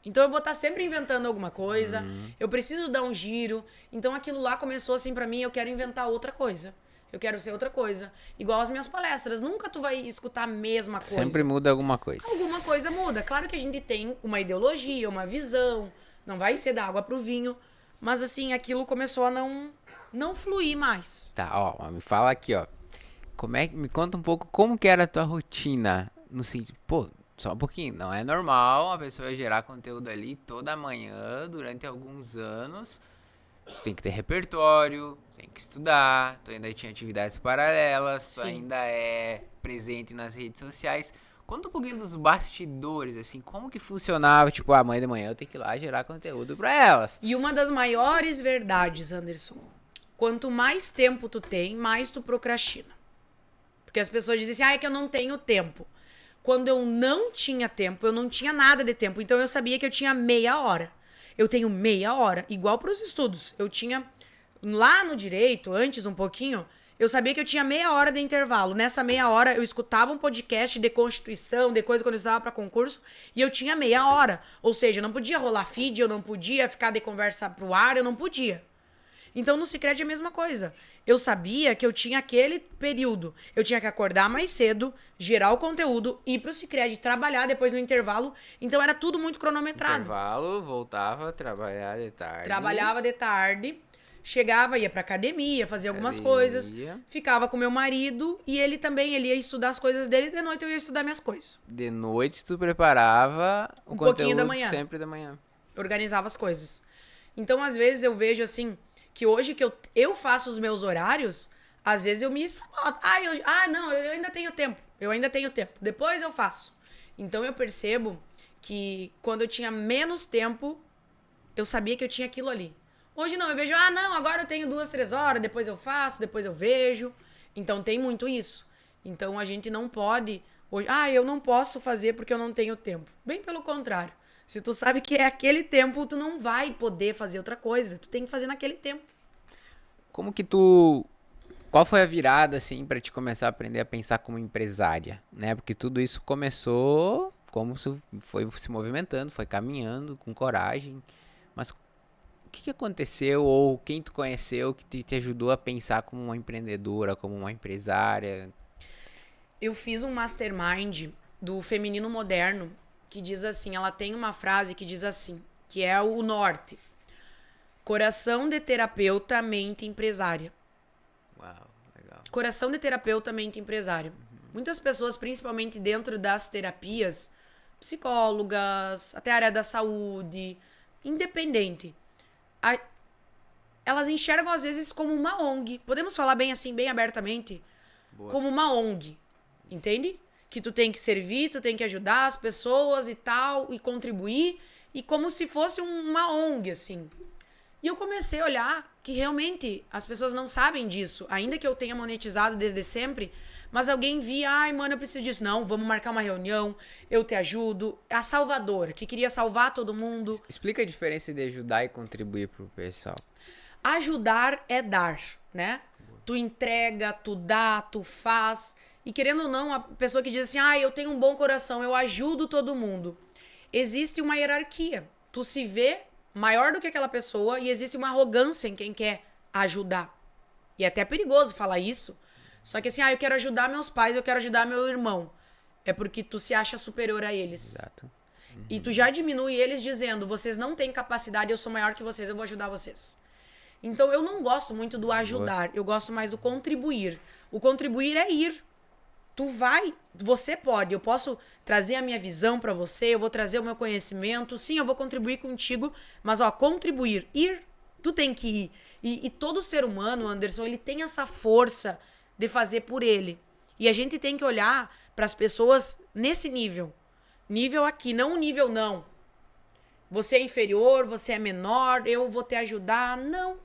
Então eu vou estar sempre inventando alguma coisa, eu preciso dar um giro. Então aquilo lá começou assim pra mim, eu quero inventar outra coisa. Eu quero ser outra coisa. Igual as minhas palestras, nunca tu vai escutar a mesma coisa. Sempre muda alguma coisa. Alguma coisa muda. Claro que a gente tem uma ideologia, uma visão, não vai ser da água pro vinho, mas assim, aquilo começou a não fluir mais. Tá, ó, me fala aqui, ó. Me conta um pouco como que era a tua rotina, no sentido, Só um pouquinho. Não é normal a pessoa gerar conteúdo ali toda manhã, durante alguns anos. Tu tem que ter repertório, tem que estudar, tu ainda tinha atividades paralelas, tu Sim. ainda é presente nas redes sociais. Conta um pouquinho dos bastidores, assim, como que funcionava, tipo, amanhã de manhã eu tenho que ir lá gerar conteúdo pra elas. E uma das maiores verdades, Anderson, quanto mais tempo tu tem, mais tu procrastina. Porque as pessoas dizem assim, é que eu não tenho tempo. Quando eu não tinha tempo, eu não tinha nada de tempo. Então eu sabia que eu tinha meia hora. Eu tenho meia hora, igual para os estudos. Eu tinha, lá no direito, antes um pouquinho, eu sabia que eu tinha meia hora de intervalo. Nessa meia hora, eu escutava um podcast de Constituição, de coisa quando eu estudava para concurso, e eu tinha meia hora. Ou seja, eu não podia rolar feed, eu não podia ficar de conversa pro ar, eu não podia. Então, no Sicredi é a mesma coisa. Eu sabia que eu tinha aquele período. Eu tinha que acordar mais cedo, gerar o conteúdo, ir pro Sicredi, trabalhar depois no intervalo. Então, era tudo muito cronometrado. Intervalo, voltava a trabalhar de tarde. Trabalhava de tarde, chegava, ia pra academia, fazia algumas coisas. Ficava com meu marido e ele também, ele ia estudar as coisas dele. De noite eu ia estudar minhas coisas. De noite tu preparava o Um pouquinho conteúdo da manhã. sempre da manhã. Organizava as coisas. Então, às vezes, eu vejo assim, que hoje que eu faço os meus horários, às vezes eu me saboto. Não, eu ainda tenho tempo. Eu ainda tenho tempo. Depois eu faço. Então, eu percebo que quando eu tinha menos tempo, eu sabia que eu tinha aquilo ali. Hoje não, eu vejo, não, agora eu tenho 2, 3 horas, depois eu faço, depois eu vejo. Então, tem muito isso. Então, a gente não pode... Hoje, eu não posso fazer porque eu não tenho tempo. Bem pelo contrário. Se tu sabe que é aquele tempo, tu não vai poder fazer outra coisa. Tu tem que fazer naquele tempo. Como que tu... Qual foi a virada, assim, pra te começar a aprender a pensar como empresária, né? Porque tudo isso começou como foi se movimentando, foi caminhando com coragem. Mas o que aconteceu ou quem tu conheceu que te ajudou a pensar como uma empreendedora, como uma empresária? Eu fiz um mastermind do Feminino Moderno que diz assim, ela tem uma frase que diz assim, que é o norte. Coração de terapeuta, mente empresária. Uau, legal. Coração de terapeuta, mente empresária. Muitas pessoas, principalmente dentro das terapias, psicólogas, até a área da saúde, independente, elas enxergam às vezes como uma ONG. Podemos falar bem assim, bem abertamente? Boa. Como uma ONG, entende? Que tu tem que servir, tu tem que ajudar as pessoas e tal, e contribuir, e como se fosse uma ONG, assim. E eu comecei a olhar que realmente as pessoas não sabem disso, ainda que eu tenha monetizado desde sempre, mas alguém via, mano, eu preciso disso. Não, vamos marcar uma reunião, eu te ajudo. A salvadora, que queria salvar todo mundo. Explica a diferença de ajudar e contribuir pro pessoal. Ajudar é dar, né? Tu entrega, tu dá, tu faz. E querendo ou não, a pessoa que diz assim, eu tenho um bom coração, eu ajudo todo mundo. Existe uma hierarquia. Tu se vê maior do que aquela pessoa e existe uma arrogância em quem quer ajudar. E é até perigoso falar isso. Só que assim, eu quero ajudar meus pais, eu quero ajudar meu irmão. É porque tu se acha superior a eles. Exato. E tu já diminui eles dizendo, vocês não têm capacidade, eu sou maior que vocês, eu vou ajudar vocês. Então eu não gosto muito do ajudar, eu gosto mais do contribuir. O contribuir é ir. Tu vai, você pode, eu posso trazer a minha visão pra você, eu vou trazer o meu conhecimento, sim, eu vou contribuir contigo, mas contribuir, ir, tu tem que ir. E todo ser humano, Anderson, ele tem essa força de fazer por ele. E a gente tem que olhar pras pessoas nesse nível. Nível aqui, não o nível não. Você é inferior, você é menor, eu vou te ajudar. Não.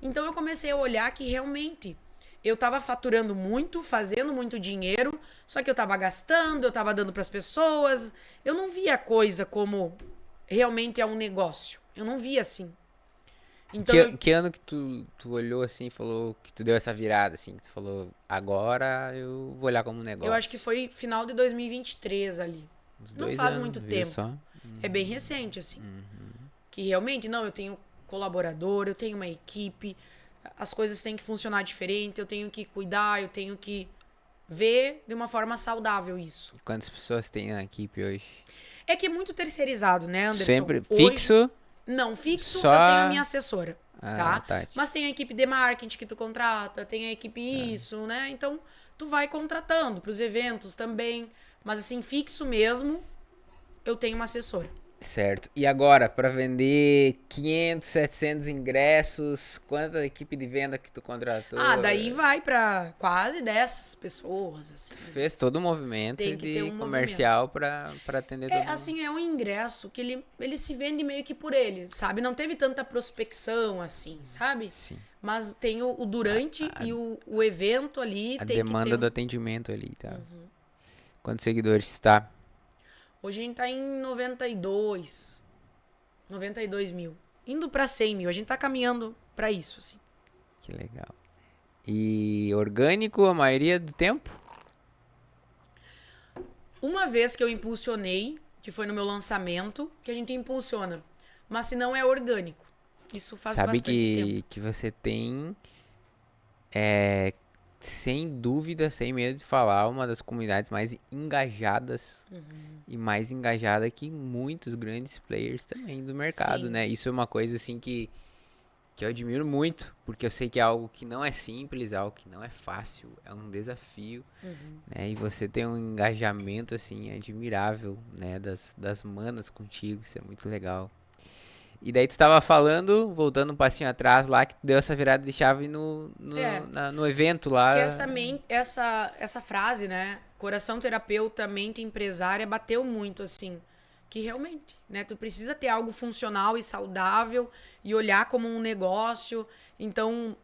Então eu comecei a olhar que realmente eu tava faturando muito, fazendo muito dinheiro, só que eu tava gastando, eu tava dando pras pessoas. Eu não via a coisa como realmente é um negócio. Eu não via assim. Então, que ano que tu olhou assim e falou que tu deu essa virada, assim, que tu falou, agora eu vou olhar como um negócio? Eu acho que foi final de 2023 ali. Não faz muito tempo. Só? É bem recente, assim. Que realmente, não, eu tenho colaborador, eu tenho uma equipe, as coisas têm que funcionar diferente, eu tenho que cuidar, eu tenho que ver de uma forma saudável isso. Quantas pessoas tem na equipe hoje? É que é muito terceirizado, né, Anderson? Sempre hoje, fixo? Não, fixo Só... eu tenho a minha assessora, tá? Tati. Mas tem a equipe de marketing que tu contrata, tem a equipe isso, né? Então, tu vai contratando pros eventos também, Mas assim, fixo mesmo, eu tenho uma assessora. Certo. E agora, para vender 500, 700 ingressos, quanta equipe de venda que tu contratou? Daí vai pra quase 10 pessoas, assim. Fez todo o movimento Tem que ter de um comercial para atender todo mundo. Assim, é um ingresso que ele se vende meio que por ele, sabe? Não teve tanta prospecção, assim, sabe? Sim. Mas tem o durante e o evento ali. A tem demanda que ter do atendimento ali, tá? Quantos seguidores está? Hoje a gente tá em 92 mil. Indo pra 100 mil. A gente tá caminhando pra isso, assim. Que legal. E orgânico a maioria do tempo? Uma vez que eu impulsionei, que foi no meu lançamento, que a gente impulsiona. Mas se não é orgânico. Isso faz Sabe bastante tempo. que você tem, sem dúvida, sem medo de falar, uma das comunidades mais engajadas e mais engajada que muitos grandes players também do mercado, Sim. né? Isso é uma coisa assim que eu admiro muito, porque eu sei que é algo que não é simples, algo que não é fácil, é um desafio, né? E você tem um engajamento assim admirável, né, das manas contigo, isso é muito legal. E daí tu estava falando, voltando um passinho atrás lá, que tu deu essa virada de chave no evento lá. Que essa frase, né? Coração terapeuta, mente empresária, bateu muito, assim. Que realmente, né? Tu precisa ter algo funcional e saudável e olhar como um negócio. Então,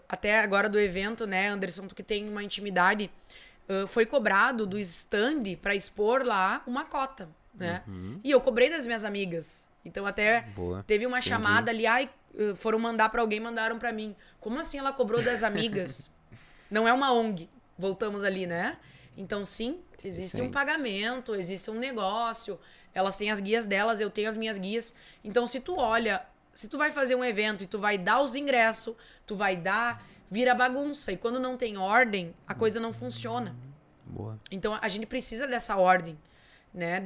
até agora do evento, né, Anderson, tu que tem uma intimidade, foi cobrado do stand para expor lá uma cota, né? E eu cobrei das minhas amigas. Então até Boa. teve uma Entendi. chamada ali, foram mandar para alguém, mandaram para mim. Como assim ela cobrou das amigas? Não é uma ONG. Voltamos ali, né? Então sim, existe um pagamento, existe um negócio. Elas têm as guias delas, eu tenho as minhas guias. Então se tu vai fazer um evento e tu vai dar os ingressos, tu vai dar, vira bagunça. E quando não tem ordem, a coisa não funciona. Boa. Então a gente precisa dessa ordem, né?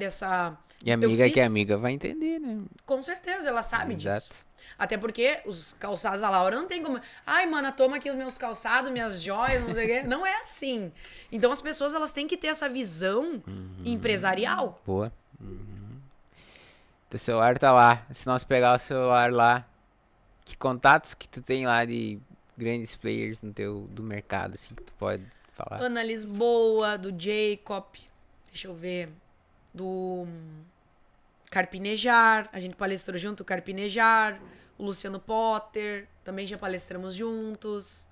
E amiga que é amiga vai entender, né? Com certeza, ela sabe Exato. disso. Até porque os calçados da Laura não tem como. Ai, mana, toma aqui os meus calçados, minhas joias, não sei o quê. Não é assim. Então as pessoas elas têm que ter essa visão empresarial. Boa. Teu celular tá lá. Se nós pegar o celular lá, que contatos que tu tem lá de grandes players do mercado, assim, que tu pode falar? Ana Lisboa, do Jacob, deixa eu ver, do Carpinejar, a gente palestrou junto, o Carpinejar, o Luciano Potter, também já palestramos juntos.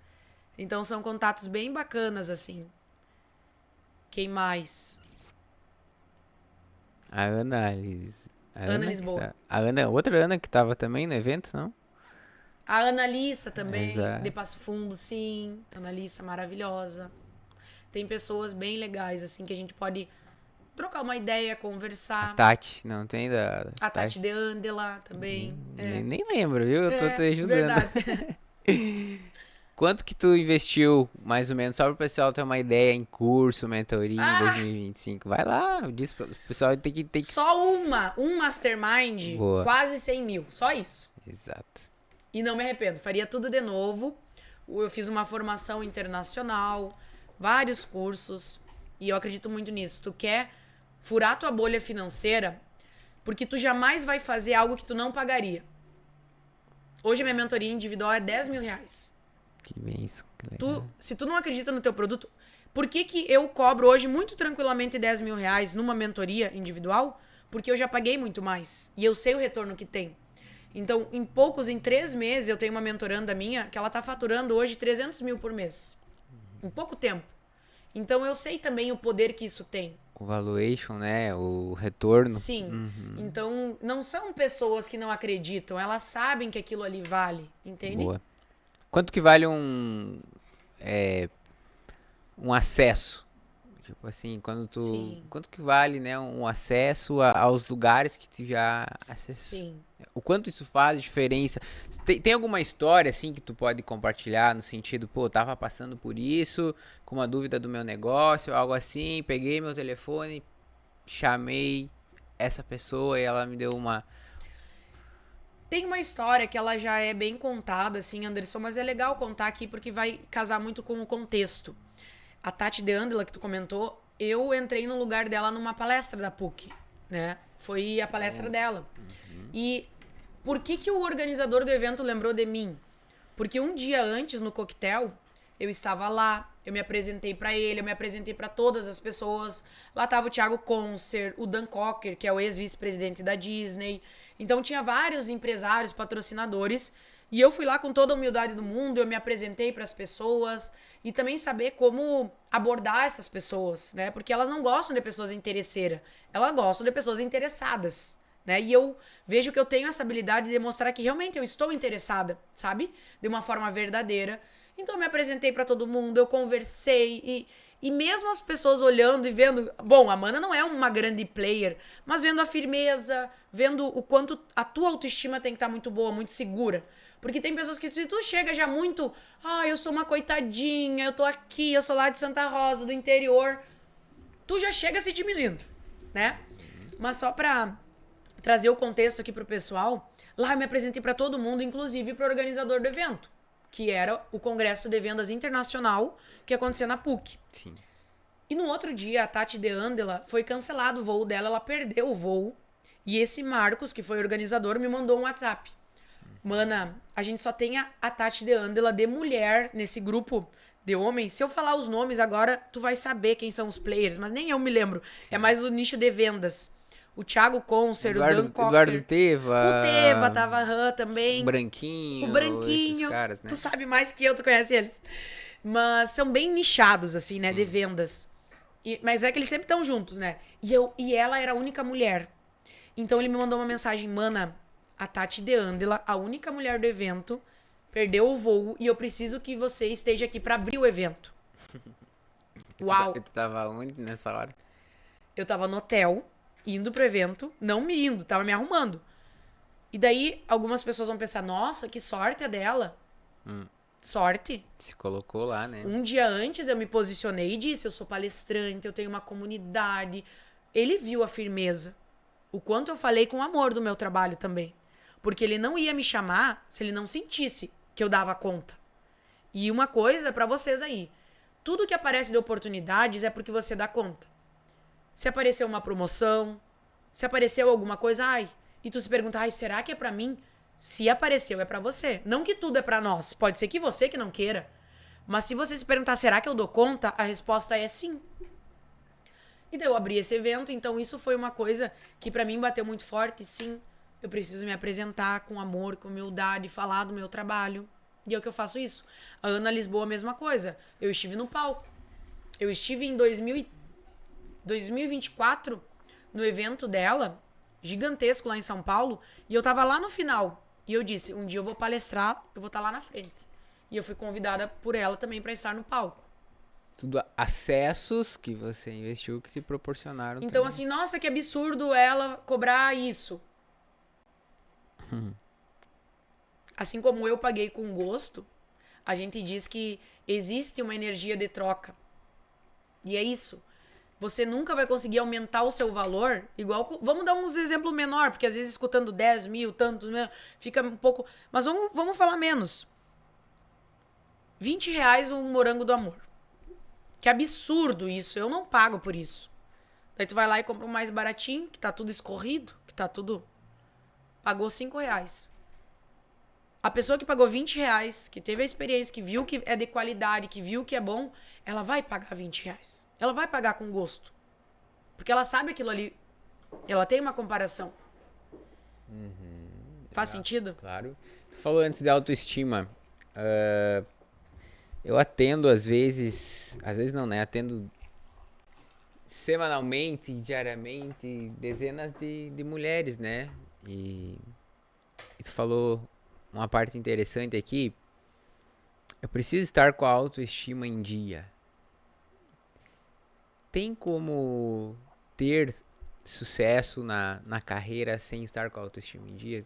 Então são contatos bem bacanas, assim. Quem mais? A Ana Lisboa. Outra Ana que tava também no evento, não? A Analissa também, Exato. de Passo Fundo, sim. Analissa, maravilhosa. Tem pessoas bem legais, assim, que a gente pode trocar uma ideia, conversar. A Tati, não tem A Tati de Andela também. Nem lembro, viu? Eu tô te ajudando. Verdade. Quanto que tu investiu, mais ou menos, só pro pessoal ter uma ideia em curso, mentoria em 2025? Vai lá, diz pro pessoal tem que... Só um mastermind, Boa. quase 100 mil. Só isso. Exato. E não me arrependo. Faria tudo de novo. Eu fiz uma formação internacional, vários cursos. E eu acredito muito nisso. Tu quer furar tua bolha financeira, porque tu jamais vai fazer algo que tu não pagaria. Hoje a minha mentoria individual é 10 mil reais. Que bênção, que legal. Se tu não acredita no teu produto, por que eu cobro hoje muito tranquilamente 10 mil reais numa mentoria individual? Porque eu já paguei muito mais. E eu sei o retorno que tem. Então, em 3 meses, eu tenho uma mentoranda minha que ela tá faturando hoje 300 mil por mês. Em pouco tempo. Então, eu sei também o poder que isso tem. O valuation, né? O retorno. Sim. Então, não são pessoas que não acreditam. Elas sabem que aquilo ali vale. Entende? Boa. Quanto que vale um acesso? Tipo assim, Sim. quanto que vale, né, um acesso aos lugares que tu já acessou? Sim. O quanto isso faz diferença? Tem alguma história, assim, que tu pode compartilhar no sentido, pô, eu tava passando por isso, com uma dúvida do meu negócio, algo assim, peguei meu telefone, chamei essa pessoa e ela me deu uma... Tem uma história que ela já é bem contada, assim, Anderson, mas é legal contar aqui porque vai casar muito com o contexto. A Tati de Andela, que tu comentou, eu entrei no lugar dela numa palestra da PUC, né? Foi a palestra dela. E por que o organizador do evento lembrou de mim? Porque um dia antes, no coquetel, eu estava lá, eu me apresentei pra ele, eu me apresentei pra todas as pessoas. Lá tava o Thiago Concer, o Dan Cocker, que é o ex-vice-presidente da Disney. Então tinha vários empresários, patrocinadores. E eu fui lá com toda a humildade do mundo, eu me apresentei pras pessoas. E também saber como abordar essas pessoas, né? Porque elas não gostam de pessoas interesseiras, elas gostam de pessoas interessadas. Né? E eu vejo que eu tenho essa habilidade de demonstrar que realmente eu estou interessada, sabe? De uma forma verdadeira. Então eu me apresentei pra todo mundo, eu conversei e mesmo as pessoas olhando e vendo... Bom, a Mana não é uma grande player, mas vendo a firmeza, vendo o quanto a tua autoestima tem que estar muito boa, muito segura. Porque tem pessoas que se tu chega já muito... eu sou uma coitadinha, eu tô aqui, eu sou lá de Santa Rosa, do interior. Tu já chega se diminuindo, né? Mas só pra trazer o contexto aqui pro pessoal, lá eu me apresentei pra todo mundo, inclusive pro organizador do evento, que era o Congresso de Vendas Internacional, que acontecia na PUC. Sim. E no outro dia, a Tati de Andela, foi cancelado o voo dela, ela perdeu o voo. E esse Marcos, que foi organizador, me mandou um WhatsApp. Mana, a gente só tem a Tati de Andela de mulher nesse grupo de homens. Se eu falar os nomes agora, tu vai saber quem são os players, mas nem eu me lembro. Sim. É mais do nicho de vendas. O Thiago Concer, o Dan Cocker. Eduardo Teva. O Teva, tava também. O Branquinho. O Branquinho. Esses caras, né? Tu sabe mais que eu, tu conhece eles. Mas são bem nichados, assim, né? De vendas. Mas é que eles sempre estão juntos, né? E ela era a única mulher. Então ele me mandou uma mensagem. Mana, a Tati de Andela, a única mulher do evento, perdeu o voo e eu preciso que você esteja aqui pra abrir o evento. Uau! Tu tava onde nessa hora? Eu tava no hotel, indo pro evento, não me indo, tava me arrumando. E daí, algumas pessoas vão pensar, nossa, que sorte a dela. Sorte? Se colocou lá, né? Um dia antes eu me posicionei e disse, eu sou palestrante, eu tenho uma comunidade. Ele viu a firmeza. O quanto eu falei com amor do meu trabalho também. Porque ele não ia me chamar se ele não sentisse que eu dava conta. E uma coisa pra vocês aí. Tudo que aparece de oportunidades é porque você dá conta. Se apareceu uma promoção, se apareceu alguma coisa, e tu se pergunta, será que é pra mim? Se apareceu, é pra você. Não que tudo é pra nós. Pode ser que você que não queira. Mas se você se perguntar, será que eu dou conta? A resposta é sim. E daí eu abri esse evento, então isso foi uma coisa que pra mim bateu muito forte. Sim, eu preciso me apresentar com amor, com humildade, falar do meu trabalho. E é o que eu faço isso. A Ana Lisboa, a mesma coisa. Eu estive no palco. Eu estive em 2024, no evento dela, gigantesco lá em São Paulo, e eu tava lá no final. E eu disse, um dia eu vou palestrar, eu vou estar lá na frente. E eu fui convidada por ela também para estar no palco. Tudo acessos que você investiu que te proporcionaram. Então, também. assim, nossa, que absurdo ela cobrar isso. Assim como eu paguei com gosto, a gente diz que existe uma energia de troca. E é isso. Você nunca vai conseguir aumentar o seu valor igual... Vamos dar uns exemplos menor, porque às vezes escutando 10 mil, tanto, né, fica um pouco... Mas vamos falar menos. R$20 um morango do amor. Que absurdo isso. Eu não pago por isso. Daí tu vai lá e compra um mais baratinho, que tá tudo escorrido, que tá tudo... Pagou R$5. A pessoa que pagou R$20, que teve a experiência, que viu que é de qualidade, que viu que é bom, ela vai pagar R$20. Ela vai pagar com gosto. Porque ela sabe aquilo ali. Ela tem uma comparação. Faz sentido? Claro. Tu falou antes de autoestima. Eu atendo às vezes não, né? Atendo semanalmente, diariamente, dezenas de mulheres, né? E tu falou uma parte interessante aqui. Eu preciso estar com a autoestima em dia. Tem como ter sucesso na carreira sem estar com a autoestima em dia?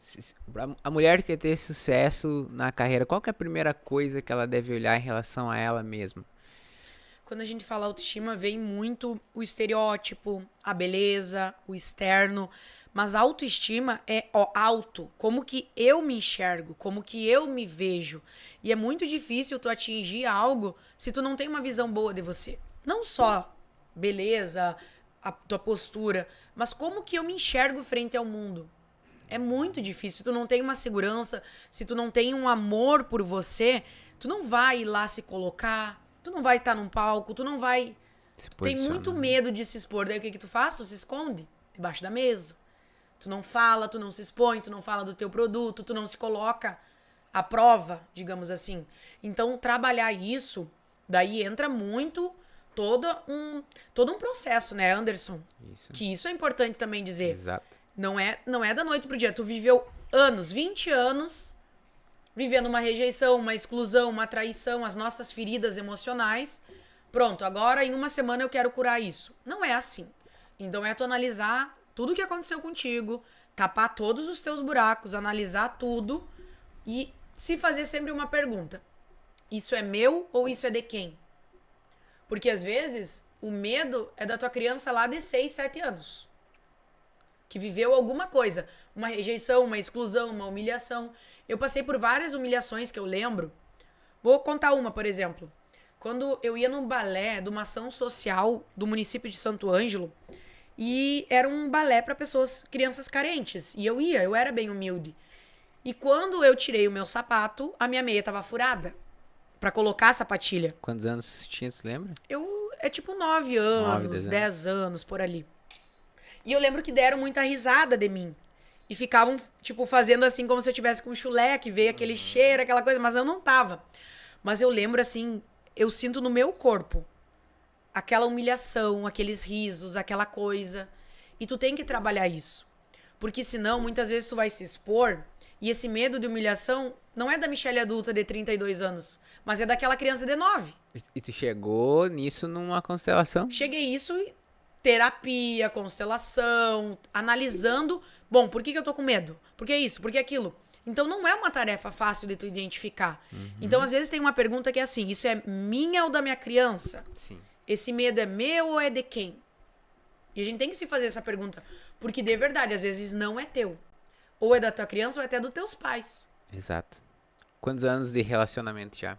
A mulher que quer ter sucesso na carreira, qual que é a primeira coisa que ela deve olhar em relação a ela mesma? Quando a gente fala autoestima, vem muito o estereótipo, a beleza, o externo. Mas a autoestima é auto, como que eu me enxergo, como que eu me vejo. E é muito difícil tu atingir algo se tu não tem uma visão boa de você. Não só beleza, a tua postura, mas como que eu me enxergo frente ao mundo? É muito difícil. Se tu não tem uma segurança, se tu não tem um amor por você, tu não vai ir lá se colocar, tu não vai estar num palco, tu não vai... Tu tem muito medo de se expor. Daí o que tu faz? Tu se esconde debaixo da mesa. Tu não fala, tu não se expõe, tu não fala do teu produto, tu não se coloca à prova, digamos assim. Então, trabalhar isso, daí entra muito todo um processo, né, Anderson? Isso. Que isso é importante também dizer. Exato. Não é da noite pro dia. Tu viveu anos, 20 anos, vivendo uma rejeição, uma exclusão, uma traição, as nossas feridas emocionais. Pronto, agora em uma semana eu quero curar isso. Não é assim. Então é tu analisar tudo o que aconteceu contigo, tapar todos os teus buracos, analisar tudo e se fazer sempre uma pergunta. Isso é meu ou isso é de quem? Porque às vezes o medo é da tua criança lá de 6, 7 anos. Que viveu alguma coisa. Uma rejeição, uma exclusão, uma humilhação. Eu passei por várias humilhações que eu lembro. Vou contar uma, por exemplo. Quando eu ia num balé de uma ação social do município de Santo Ângelo, e era um balé para crianças carentes. E eu era bem humilde. E quando eu tirei o meu sapato, a minha meia tava furada para colocar a sapatilha. Quantos anos tinha, você lembra? É tipo 9 anos, 10 anos, por ali. E eu lembro que deram muita risada de mim. E ficavam, tipo, fazendo assim como se eu tivesse com chulé, que veio aquele cheiro, aquela coisa, mas eu não tava. Mas eu lembro assim, eu sinto no meu corpo aquela humilhação, aqueles risos, aquela coisa. E tu tem que trabalhar isso. Porque senão, muitas vezes tu vai se expor e esse medo de humilhação não é da Michelle adulta de 32 anos, mas é daquela criança de 9. E tu chegou nisso numa constelação? Cheguei isso, terapia, constelação, analisando. Bom, por que eu tô com medo? Por que isso? Por que aquilo? Então não é uma tarefa fácil de tu identificar. Então às vezes tem uma pergunta que é assim, isso é minha ou da minha criança? Sim. Esse medo é meu ou é de quem? E a gente tem que se fazer essa pergunta. Porque de verdade, às vezes não é teu. Ou é da tua criança ou é até dos teus pais. Exato. Quantos anos de relacionamento já?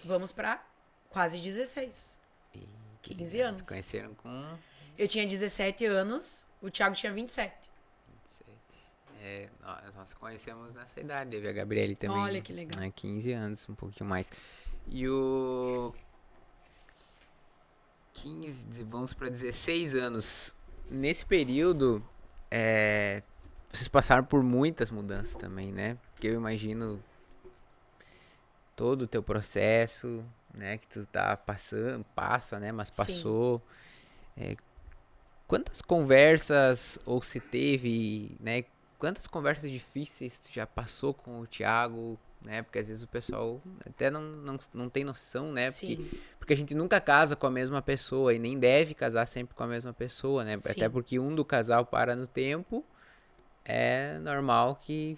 Vamos pra quase 16. 15 anos. Se conheceram com... Eu tinha 17 anos, o Thiago tinha 27. 27. Nós conhecemos nessa idade, eu e a Gabriele também. Olha que legal. 15 anos, um pouquinho mais. E o... 15, vamos para 16 anos. Nesse período, vocês passaram por muitas mudanças também, né? Porque eu imagino todo o teu processo, né? Que tu tá passa, né? Mas passou. Quantas conversas, ou se teve, né? Quantas conversas difíceis tu já passou com o Thiago, né? Porque às vezes o pessoal até não tem noção, né? Porque a gente nunca casa com a mesma pessoa e nem deve casar sempre com a mesma pessoa, né? Sim. Até porque um do casal para no tempo, é normal que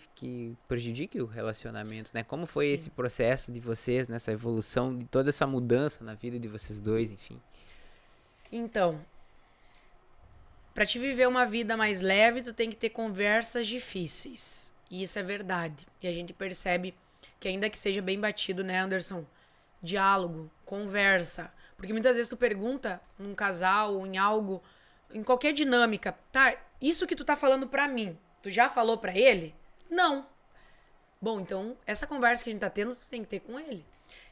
prejudique o relacionamento, né? Como foi esse processo de vocês, nessa evolução, de toda essa mudança na vida de vocês dois, enfim? Então, pra te viver uma vida mais leve, tu tem que ter conversas difíceis. E isso é verdade. E a gente percebe que ainda que seja bem batido, né, Anderson? Diálogo, conversa. Porque muitas vezes tu pergunta num casal ou em algo, em qualquer dinâmica, tá, isso que tu tá falando pra mim, tu já falou pra ele? Não. Bom, então, essa conversa que a gente tá tendo, tu tem que ter com ele.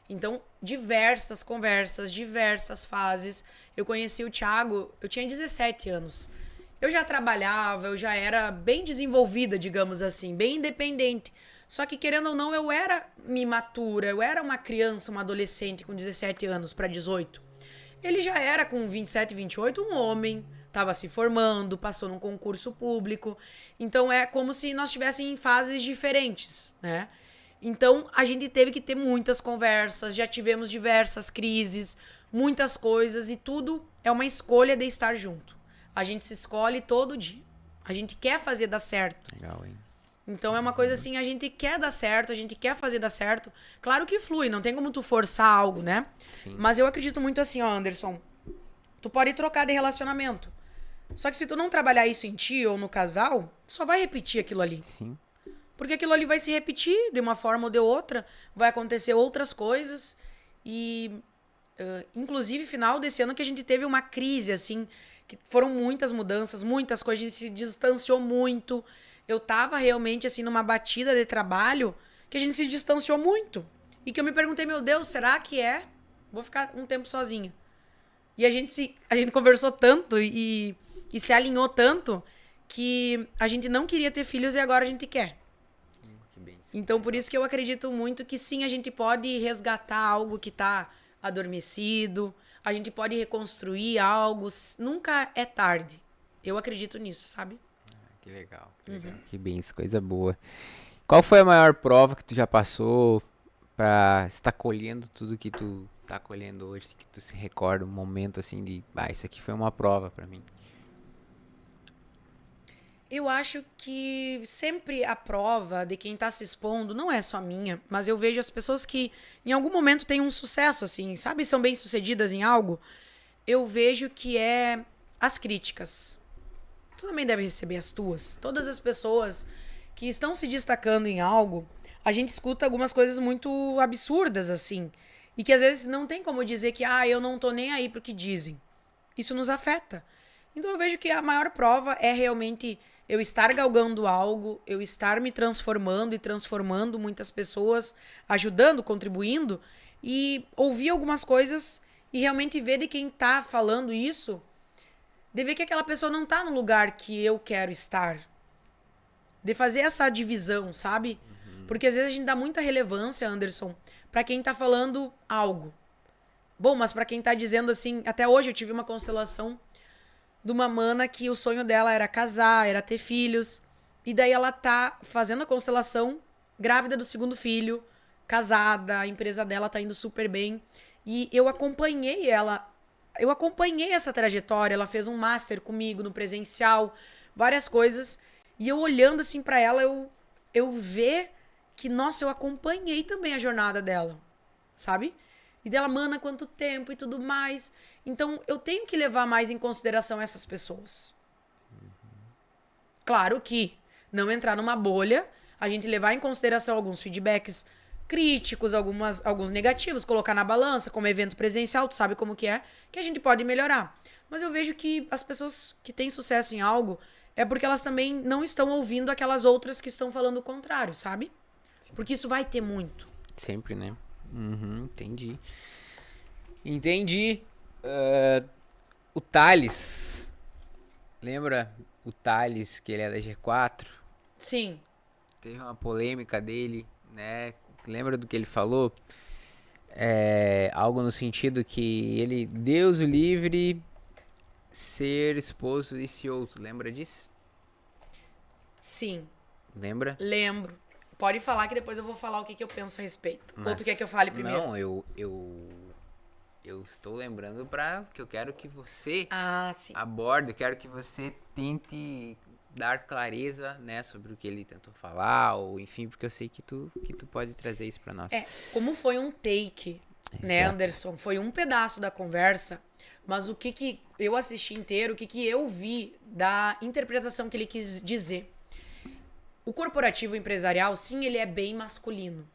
Então, diversas conversas, diversas fases. Eu conheci o Thiago, eu tinha 17 anos. Eu já trabalhava, eu já era bem desenvolvida, digamos assim, bem independente. Só que, querendo ou não, eu era imatura, eu era uma criança, uma adolescente com 17 anos para 18. Ele já era, com 27, 28, um homem, estava se formando, passou num concurso público. Então, é como se nós estivéssemos em fases diferentes, né? Então, a gente teve que ter muitas conversas, já tivemos diversas crises, muitas coisas, e tudo é uma escolha de estar junto. A gente se escolhe todo dia. A gente quer fazer dar certo. Legal, hein? Então é uma coisa assim, a gente quer dar certo, a gente quer fazer dar certo. Claro que flui, não tem como tu forçar algo, né? Sim. Mas eu acredito muito assim, ó, Anderson. Tu pode trocar de relacionamento. Só que se tu não trabalhar isso em ti ou no casal, tu só vai repetir aquilo ali. Sim. Porque aquilo ali vai se repetir de uma forma ou de outra, vai acontecer outras coisas. E inclusive final desse ano que a gente teve uma crise, assim, que foram muitas mudanças, muitas coisas, a gente se distanciou muito. Eu tava realmente, assim, numa batida de trabalho que a gente se distanciou muito. E que eu me perguntei, meu Deus, será que vou ficar um tempo sozinha? E a gente conversou tanto e se alinhou tanto que a gente não queria ter filhos e agora a gente quer. Que bem. Então, por isso que eu acredito muito que sim, a gente pode resgatar algo que tá adormecido, a gente pode reconstruir algo, nunca é tarde. Eu acredito nisso, sabe? Que legal, que legal. Que bem, coisa boa. Qual foi a maior prova que tu já passou pra estar colhendo tudo que tu tá colhendo hoje, que tu se recorda um momento assim de, isso aqui foi uma prova pra mim? Eu acho que sempre a prova de quem tá se expondo não é só minha, mas eu vejo as pessoas que em algum momento têm um sucesso, assim, sabe? São bem-sucedidas em algo. Eu vejo que é as críticas. Tu também deve receber as tuas. Todas as pessoas que estão se destacando em algo, a gente escuta algumas coisas muito absurdas, assim. E que às vezes não tem como dizer que, eu não tô nem aí pro que dizem. Isso nos afeta. Então eu vejo que a maior prova é realmente eu estar galgando algo, eu estar me transformando e transformando muitas pessoas, ajudando, contribuindo, e ouvir algumas coisas e realmente ver de quem tá falando isso, de ver que aquela pessoa não tá no lugar que eu quero estar. De fazer essa divisão, sabe? Porque às vezes a gente dá muita relevância, Anderson, pra quem tá falando algo. Bom, mas pra quem tá dizendo assim, até hoje eu tive uma constelação de uma mana que o sonho dela era casar, era ter filhos. E daí ela tá fazendo a constelação, grávida do segundo filho, casada, a empresa dela tá indo super bem. E eu acompanhei essa trajetória. Ela fez um master comigo no presencial, várias coisas. E eu olhando assim pra ela, eu ver que, nossa, eu acompanhei também a jornada dela, sabe? E dela, mana, quanto tempo e tudo mais. Então, eu tenho que levar mais em consideração essas pessoas. Claro que não entrar numa bolha, a gente levar em consideração alguns feedbacks críticos, alguns negativos, colocar na balança, como evento presencial, tu sabe como que a gente pode melhorar. Mas eu vejo que as pessoas que têm sucesso em algo é porque elas também não estão ouvindo aquelas outras que estão falando o contrário, sabe? Porque isso vai ter muito. Sempre, né? Entendi. Entendi. O Thales. Lembra o Thales, que ele é da G4? Sim. Teve uma polêmica dele, né? Lembra do que ele falou? Algo no sentido que ele, Deus o livre, ser esposo desse outro. Lembra disso? Sim. Lembra? Lembro. Pode falar que depois eu vou falar o que eu penso a respeito. Ou tu quer que eu fale primeiro? Não, eu estou lembrando que eu quero que você aborde, eu quero que você tente dar clareza, né, sobre o que ele tentou falar, ou enfim, porque eu sei que tu pode trazer isso pra nós. Como foi um take, né, Anderson? Foi um pedaço da conversa, mas o que eu assisti inteiro, o que eu vi da interpretação que ele quis dizer. O corporativo empresarial, sim, ele é bem masculino.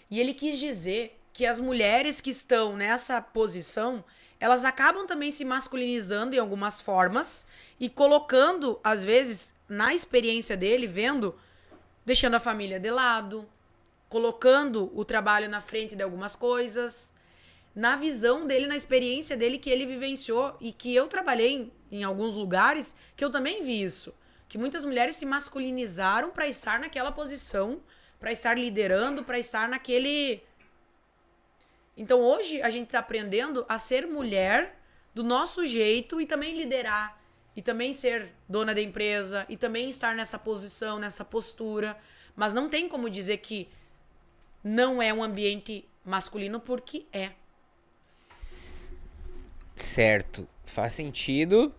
E ele quis dizer que as mulheres que estão nessa posição, elas acabam também se masculinizando em algumas formas e colocando, às vezes, na experiência dele, deixando a família de lado, colocando o trabalho na frente de algumas coisas, na visão dele, na experiência dele que ele vivenciou e que eu trabalhei em alguns lugares, que eu também vi isso. Que muitas mulheres se masculinizaram para estar naquela posição, para estar liderando, para estar naquele... Então hoje a gente tá aprendendo a ser mulher do nosso jeito e também liderar. E também ser dona da empresa. E também estar nessa posição, nessa postura. Mas não tem como dizer que não é um ambiente masculino, porque é. Certo. Faz sentido.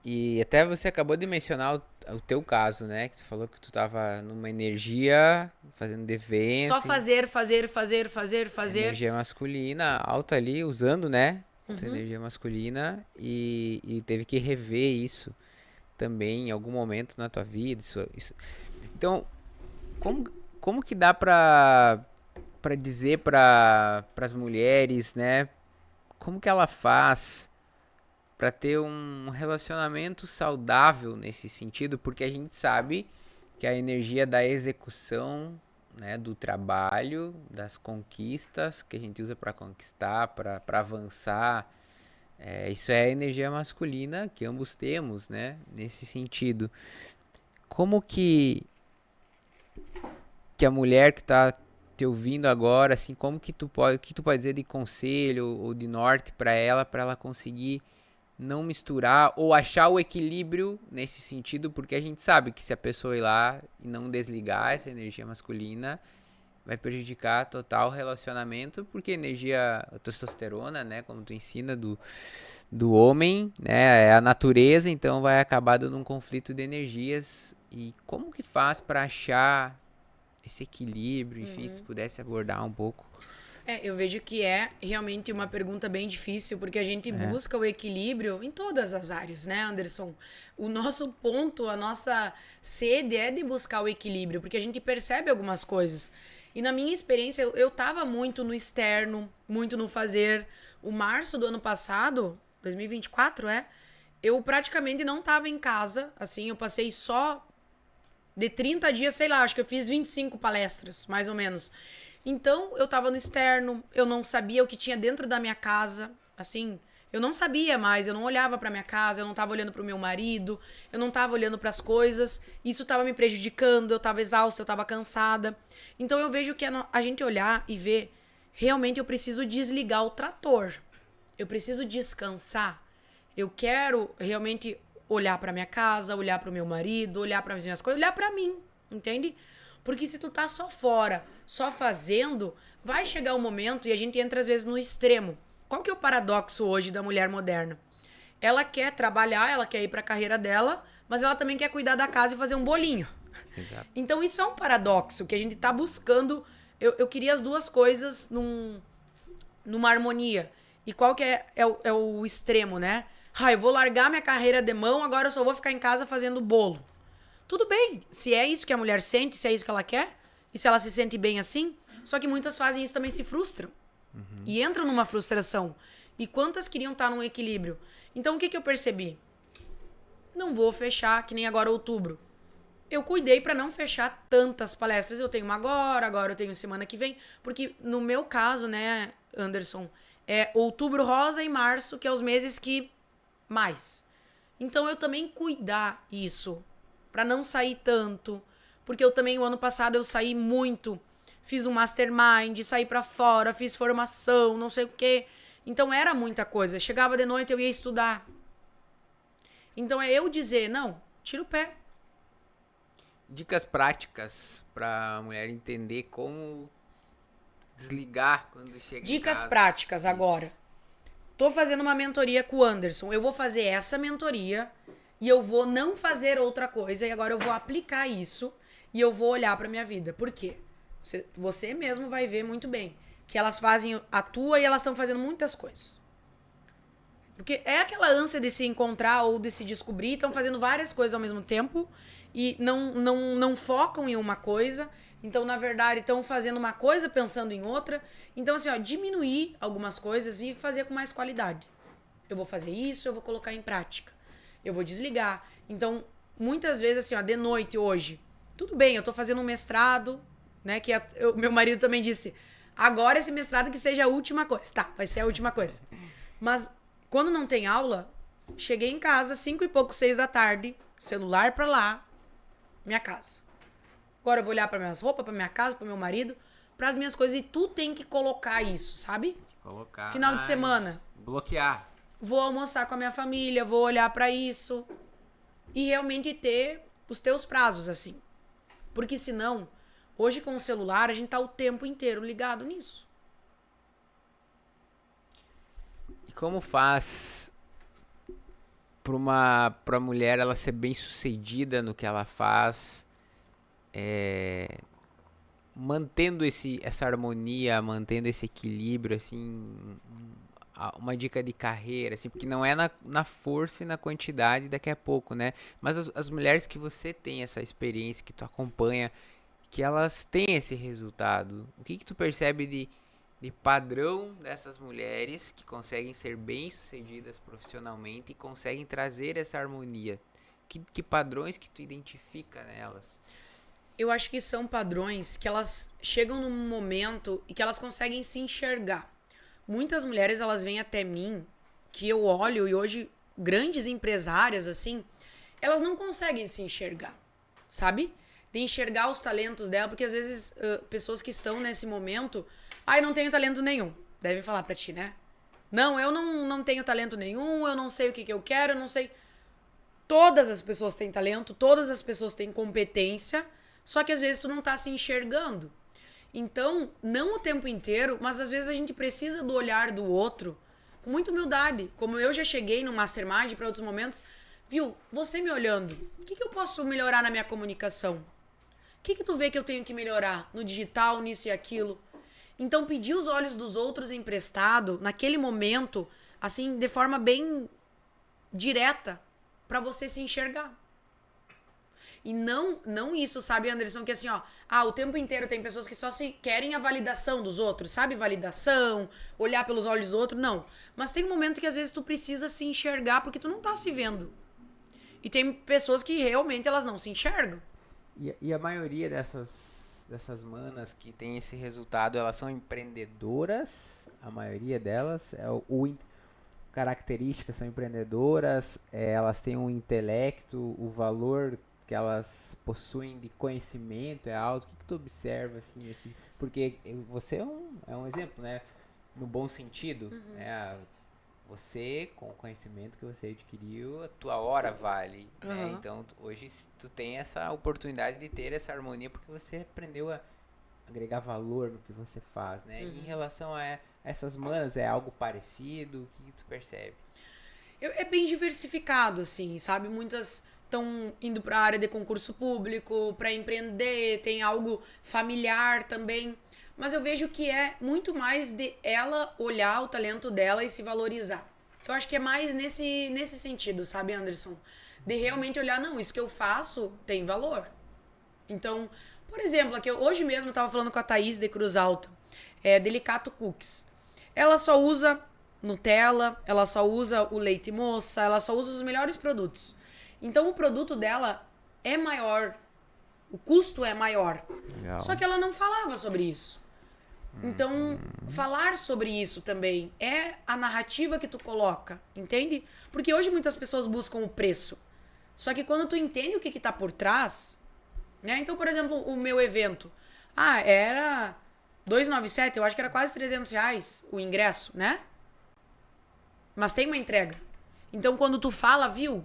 E até você acabou de mencionar o teu caso, né? Que tu falou que tu tava numa energia, fazendo evento. Só fazer. Energia masculina, alta ali, usando, né? Tua energia masculina. E teve que rever isso também em algum momento na tua vida. Isso. Então, como que dá pra dizer pras mulheres, né? como que ela faz para ter um relacionamento saudável nesse sentido? Porque a gente sabe que a energia da execução, né, do trabalho, das conquistas que a gente usa para conquistar, para avançar, isso é a energia masculina que ambos temos, né? Nesse sentido, como que a mulher que tá te ouvindo agora, assim, como que o que tu pode dizer de conselho ou de norte para ela conseguir não misturar ou achar o equilíbrio nesse sentido, porque a gente sabe que se a pessoa ir lá e não desligar essa energia masculina, vai prejudicar total o relacionamento, porque energia, a testosterona, né, como tu ensina, do homem, né, é a natureza, então vai acabar dando um conflito de energias. E como que faz para achar esse equilíbrio, enfim, se pudesse abordar um pouco. Eu vejo que é realmente uma pergunta bem difícil, porque a gente busca o equilíbrio em todas as áreas, né, Anderson? O nosso ponto, a nossa sede é de buscar o equilíbrio, porque a gente percebe algumas coisas. E na minha experiência, eu tava muito no externo, muito no fazer. O março do ano passado, 2024, eu praticamente não tava em casa, assim, eu passei só de 30 dias, sei lá, acho que eu fiz 25 palestras, mais ou menos. Então, eu tava no externo, eu não sabia o que tinha dentro da minha casa, assim, eu não sabia mais, eu não olhava pra minha casa, eu não tava olhando pro meu marido, eu não tava olhando pras coisas, isso tava me prejudicando, eu tava exausta, eu tava cansada. Então, eu vejo que a gente olhar e ver, realmente eu preciso desligar o trator, eu preciso descansar, eu quero realmente olhar pra minha casa, olhar pro meu marido, olhar para as minhas coisas, olhar pra mim, entende? Porque se tu tá só fora, só fazendo, vai chegar um momento e a gente entra às vezes no extremo. Qual que é o paradoxo hoje da mulher moderna? Ela quer trabalhar, ela quer ir pra carreira dela, mas ela também quer cuidar da casa e fazer um bolinho. Exato. Então isso é um paradoxo que a gente tá buscando. Eu queria as duas coisas numa harmonia. E qual que é o extremo, né? Eu vou largar minha carreira de mão, agora eu só vou ficar em casa fazendo bolo. Tudo bem, se é isso que a mulher sente, se é isso que ela quer, e se ela se sente bem assim, só que muitas fazem isso também se frustram. E entram numa frustração. E quantas queriam estar num equilíbrio? Então o que eu percebi? Não vou fechar, que nem agora outubro. Eu cuidei para não fechar tantas palestras. Eu tenho uma agora eu tenho semana que vem. Porque no meu caso, né, Anderson, é outubro rosa e março, que é os meses que mais. Então eu também cuidar isso, para não sair tanto, porque eu também o ano passado eu saí muito, fiz um mastermind, saí para fora, fiz formação, não sei o quê. Então era muita coisa. Chegava de noite eu ia estudar. Então é eu dizer, não, tira o pé. Dicas práticas para a mulher entender como desligar quando chega em Dicas casa. práticas Isso. agora. Tô fazendo uma mentoria com o Anderson. Eu vou fazer essa mentoria e eu vou não fazer outra coisa. E agora eu vou aplicar isso e eu vou olhar pra minha vida. Por quê? Você mesmo vai ver muito bem que elas fazem a tua e elas estão fazendo muitas coisas. Porque é aquela ânsia de se encontrar ou de se descobrir. Estão fazendo várias coisas ao mesmo tempo e não focam em uma coisa. Então, na verdade, estão fazendo uma coisa pensando em outra. Então, assim, diminuir algumas coisas e fazer com mais qualidade. Eu vou fazer isso, eu vou colocar em prática. Eu vou desligar. Então, muitas vezes, assim, de noite hoje, tudo bem, eu tô fazendo um mestrado, né? Que meu marido também disse, agora esse mestrado que seja a última coisa. Tá, vai ser a última coisa. Mas, quando não tem aula, cheguei em casa, 5 e pouco, 6 da tarde, celular pra lá, minha casa. Agora eu vou olhar para minhas roupas, para minha casa, para meu marido, para as minhas coisas. E tu tem que colocar isso, sabe? Colocar. Final de semana. Bloquear. Vou almoçar com a minha família, vou olhar para isso. E realmente ter os teus prazos, assim. Porque senão, hoje com o celular, a gente tá o tempo inteiro ligado nisso. E como faz pra mulher ela ser bem sucedida no que ela faz? Mantendo essa harmonia, mantendo esse equilíbrio, assim, uma dica de carreira, assim, porque não é na força e na quantidade daqui a pouco, né? Mas as mulheres que você tem essa experiência, que tu acompanha, que elas têm esse resultado, o que tu percebe de padrão dessas mulheres que conseguem ser bem-sucedidas profissionalmente e conseguem trazer essa harmonia? Que padrões que tu identifica nelas? Eu acho que são padrões que elas chegam num momento e que elas conseguem se enxergar. Muitas mulheres, elas vêm até mim, que eu olho, e hoje grandes empresárias, assim, elas não conseguem se enxergar, sabe? De enxergar os talentos dela, porque às vezes pessoas que estão nesse momento, eu não tenho talento nenhum. Devem falar pra ti, né? Não, eu não tenho talento nenhum, eu não sei o que eu quero, eu não sei. Todas as pessoas têm talento, todas as pessoas têm competência, só que às vezes tu não tá se enxergando. Então, não o tempo inteiro, mas às vezes a gente precisa do olhar do outro com muita humildade. Como eu já cheguei no Mastermind para outros momentos, viu, você me olhando, o que eu posso melhorar na minha comunicação? O que tu vê que eu tenho que melhorar no digital, nisso e aquilo? Então, pedir os olhos dos outros emprestado, naquele momento, assim, de forma bem direta, para você se enxergar. E não isso, sabe, Anderson, que assim, ó, o tempo inteiro tem pessoas que só se querem a validação dos outros, sabe? Validação, olhar pelos olhos do outro, não. Mas tem um momento que às vezes tu precisa se enxergar porque tu não tá se vendo. E tem pessoas que realmente elas não se enxergam. E a maioria dessas manas que tem esse resultado, elas são empreendedoras, a maioria delas, características são empreendedoras, elas têm um intelecto, o valor que elas possuem de conhecimento é alto. O que tu observa, assim, porque você é um exemplo, né? No bom sentido, né? Você, com o conhecimento que você adquiriu, a tua hora vale, né? Então, hoje tu tem essa oportunidade de ter essa harmonia porque você aprendeu a agregar valor no que você faz, né? E em relação a essas manas, é algo parecido? O que tu percebe? É bem diversificado, assim, sabe? Muitas estão indo para a área de concurso público, para empreender, tem algo familiar também. Mas eu vejo que é muito mais de ela olhar o talento dela e se valorizar. Eu acho que é mais nesse sentido, sabe, Anderson? De realmente olhar, não, isso que eu faço tem valor. Então, por exemplo, aqui, hoje mesmo eu estava falando com a Thaís de Cruz Alta, Delicato Cookies. Ela só usa Nutella, ela só usa o leite moça, ela só usa os melhores produtos. Então, o produto dela é maior, o custo é maior. Legal. Só que ela não falava sobre isso. Então, falar sobre isso também é a narrativa que tu coloca, entende? Porque hoje muitas pessoas buscam o preço. Só que quando tu entende o que tá por trás, né? Então, por exemplo, o meu evento. Era 297, eu acho que era quase R$300 o ingresso, né? Mas tem uma entrega. Então, quando tu fala, viu?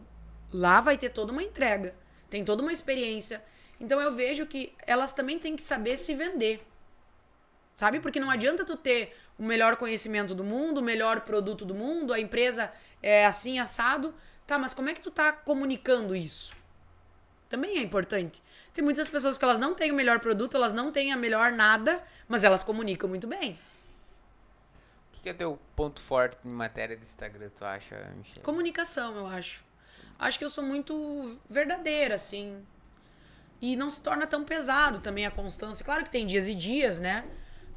Lá vai ter toda uma entrega. Tem toda uma experiência. Então, eu vejo que elas também têm que saber se vender. Sabe? Porque não adianta tu ter o melhor conhecimento do mundo, o melhor produto do mundo, a empresa é assim, assado. Tá, mas como é que tu tá comunicando isso? Também é importante. Tem muitas pessoas que elas não têm o melhor produto, elas não têm a melhor nada, mas elas comunicam muito bem. O que é teu ponto forte em matéria de Instagram, tu acha, Michelle? Comunicação, eu acho. Acho que eu sou muito verdadeira, assim. E não se torna tão pesado também a constância. Claro que tem dias e dias, né?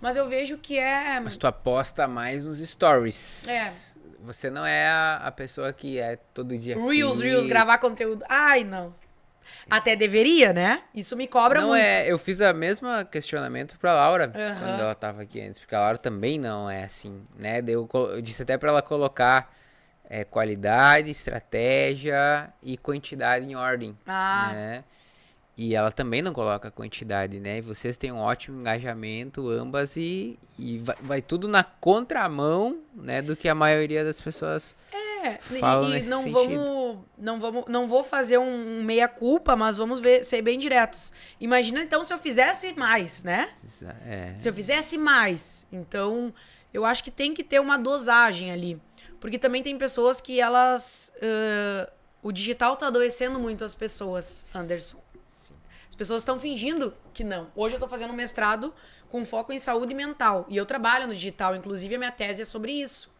Mas eu vejo que é... Mas tu aposta mais nos stories. Você não é a pessoa que é todo dia... Reels, gravar conteúdo. Ai, não. Até deveria, né? Isso me cobra muito. Eu fiz a mesma questionamento pra Laura quando ela tava aqui antes. Porque a Laura também não é assim, né? Eu disse até pra ela colocar qualidade, estratégia e quantidade em ordem, né? E ela também não coloca quantidade, né? E vocês têm um ótimo engajamento, ambas, e vai tudo na contramão, né, do que a maioria das pessoas falam nesse sentido. Não vou fazer um meia-culpa, mas vamos ser bem diretos. Imagina, então, se eu fizesse mais, né? Se eu fizesse mais. Então, eu acho que tem que ter uma dosagem ali. Porque também tem pessoas que elas... o digital tá adoecendo muito as pessoas, Anderson. As pessoas estão fingindo que não. Hoje eu tô fazendo um mestrado com foco em saúde mental. E eu trabalho no digital. Inclusive, a minha tese é sobre isso.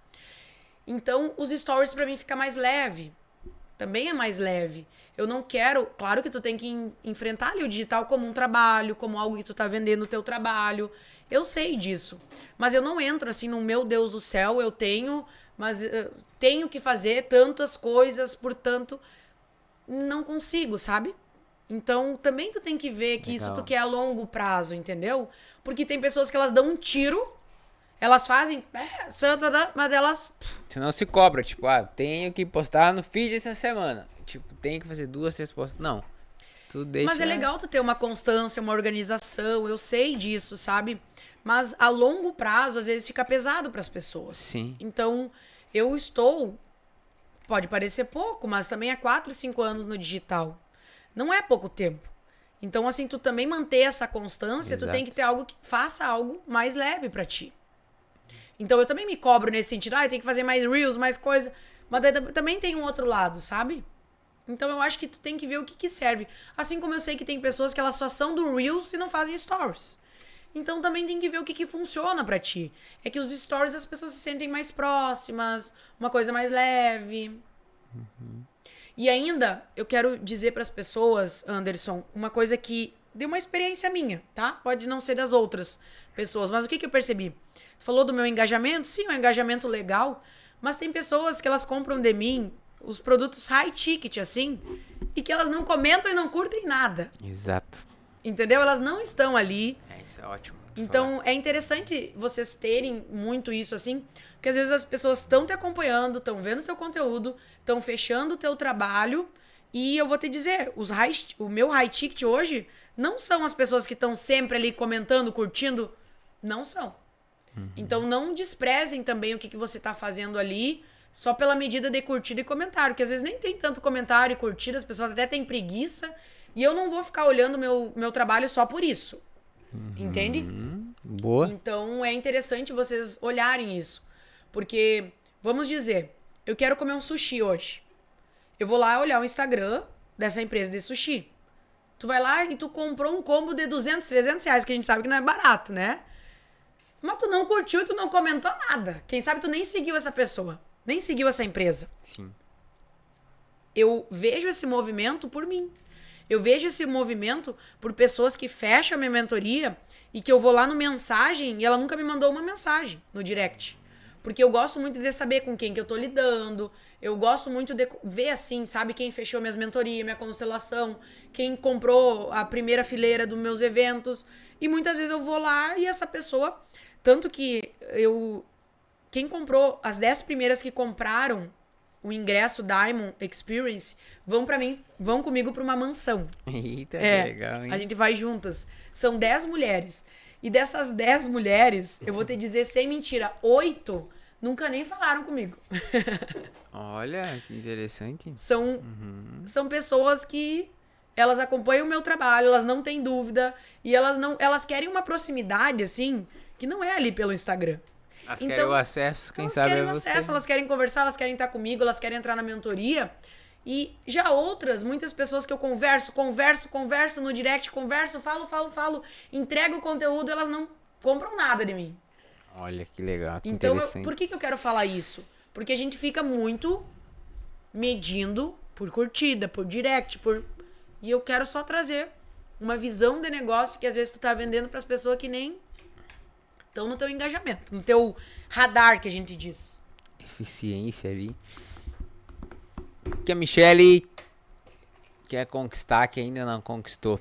Então, os stories pra mim fica mais leve. Também é mais leve. Eu não quero... Claro que tu tem que enfrentar ali o digital como um trabalho, como algo que tu tá vendendo no teu trabalho. Eu sei disso. Mas eu não entro assim no meu Deus do céu, eu tenho, mas tenho que fazer tantas coisas, portanto, não consigo, sabe? Então, também tu tem que ver que isso tu quer a longo prazo, entendeu? Porque tem pessoas que elas dão um tiro, elas fazem, mas elas... Você não se cobra, tipo, tenho que postar no feed essa semana. Tipo, tenho que fazer 2, 3 postas. Não. Tu deixa... Mas é legal tu ter uma constância, uma organização, eu sei disso, sabe? Mas a longo prazo, às vezes, fica pesado pras pessoas. Sim. Então, eu estou... Pode parecer pouco, mas também há 4, 5 anos no digital. Não é pouco tempo. Então, assim, tu também manter essa constância, Exato. tu tem que ter algo que faça algo mais leve pra ti. Então, eu também me cobro nesse sentido. Tem que fazer mais reels, mais coisa. Mas daí também tem um outro lado, sabe? Então, eu acho que tu tem que ver o que serve. Assim como eu sei que tem pessoas que elas só são do reels e não fazem stories. Então, também tem que ver o que funciona pra ti. É que os stories as pessoas se sentem mais próximas, uma coisa mais leve. E ainda, eu quero dizer pras pessoas, Anderson, uma coisa que deu uma experiência minha, tá? Pode não ser das outras pessoas, mas o que eu percebi? Tu falou do meu engajamento? Sim, é um engajamento legal, mas tem pessoas que elas compram de mim os produtos high ticket, assim, e que elas não comentam e não curtem nada. Exato. Entendeu? Elas não estão ali. Isso é ótimo. Então, é interessante vocês terem muito isso, assim, porque às vezes as pessoas estão te acompanhando, estão vendo teu conteúdo, estão fechando o teu trabalho, e eu vou te dizer, o meu high ticket hoje não são as pessoas que estão sempre ali comentando, curtindo, não são. Então, não desprezem também o que você tá fazendo ali, só pela medida de curtida e comentário, que às vezes nem tem tanto comentário e curtida, as pessoas até têm preguiça, e eu não vou ficar olhando meu trabalho só por isso. Entende? Boa. Então, é interessante vocês olharem isso. Porque, vamos dizer, eu quero comer um sushi hoje. Eu vou lá olhar o Instagram dessa empresa de sushi. Tu vai lá e tu comprou um combo de 200, 300 reais, que a gente sabe que não é barato, né? Mas tu não curtiu e tu não comentou nada. Quem sabe tu nem seguiu essa pessoa. Nem seguiu essa empresa. Sim. Eu vejo esse movimento por mim. Eu vejo esse movimento por pessoas que fecham a minha mentoria e que eu vou lá no mensagem e ela nunca me mandou uma mensagem no direct. Porque eu gosto muito de saber com quem que eu tô lidando. Eu gosto muito de ver assim, sabe? Quem fechou minhas mentorias, minha constelação. Quem comprou a primeira fileira dos meus eventos. E muitas vezes eu vou lá e essa pessoa... Tanto que quem comprou, as 10 primeiras que compraram o ingresso Diamond Experience, vão comigo pra uma mansão. Eita, que legal, hein? A gente vai juntas. São 10 mulheres. E dessas 10 mulheres, eu vou te dizer sem mentira, 8 nunca nem falaram comigo. Olha, que interessante. São pessoas que elas acompanham o meu trabalho, elas não têm dúvida, e elas querem uma proximidade, assim, que não é ali pelo Instagram. Elas querem o acesso, quem sabe é você. Elas querem conversar, elas querem estar comigo, elas querem entrar na mentoria. E já outras, muitas pessoas que eu converso no direct, falo, entrego o conteúdo, elas não compram nada de mim. Olha, que legal, que então, interessante. por que eu quero falar isso? Porque a gente fica muito medindo por curtida, por direct, e eu quero só trazer uma visão de negócio que às vezes tu tá vendendo pras pessoas que nem estão no teu engajamento, no teu radar, que a gente diz. Eficiência ali. Que a Michelle quer conquistar, que ainda não conquistou.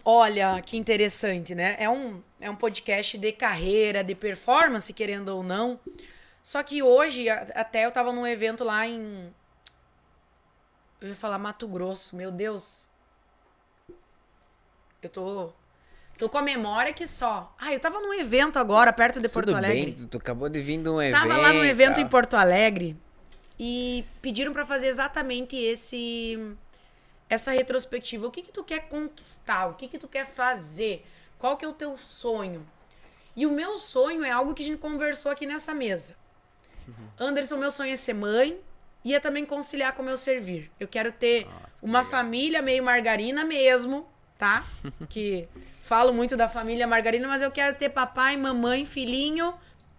Olha, que interessante, né? É um podcast de carreira, de performance, querendo ou não. Só que hoje, até eu tava num evento lá em... Eu ia falar Mato Grosso, meu Deus. Eu tô com a memória que só. Eu tava num evento agora, perto de Porto Alegre. Bem, tu acabou de vir de um evento. Tava lá num evento em Porto Alegre e pediram pra fazer exatamente essa retrospectiva. O que tu quer conquistar? O que tu quer fazer? Qual que é o teu sonho? E o meu sonho é algo que a gente conversou aqui nessa mesa. Anderson, meu sonho é ser mãe e é também conciliar com o meu servir. Eu quero ter uma família meio margarina mesmo, tá? Que falo muito da família margarina, mas eu quero ter papai, mamãe, filhinho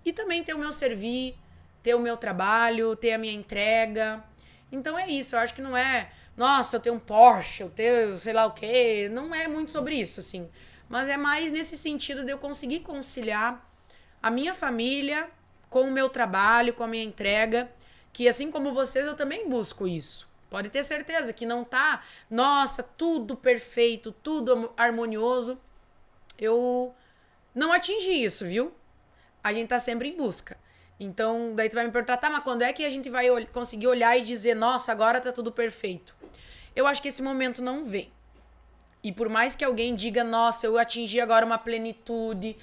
e também ter o meu servir, ter o meu trabalho, ter a minha entrega. Então é isso, eu acho que não é, nossa, eu tenho um Porsche, eu tenho sei lá o quê, não é muito sobre isso, assim. Mas é mais nesse sentido de eu conseguir conciliar a minha família com o meu trabalho, com a minha entrega, que assim como vocês, eu também busco isso. Pode ter certeza que não tá, nossa, tudo perfeito, tudo harmonioso. Eu não atingi isso, viu? A gente tá sempre em busca. Então, daí tu vai me perguntar, tá, mas quando é que a gente vai conseguir olhar e dizer, nossa, agora tá tudo perfeito? Eu acho que esse momento não vem. E por mais que alguém diga, nossa, eu atingi agora uma plenitude,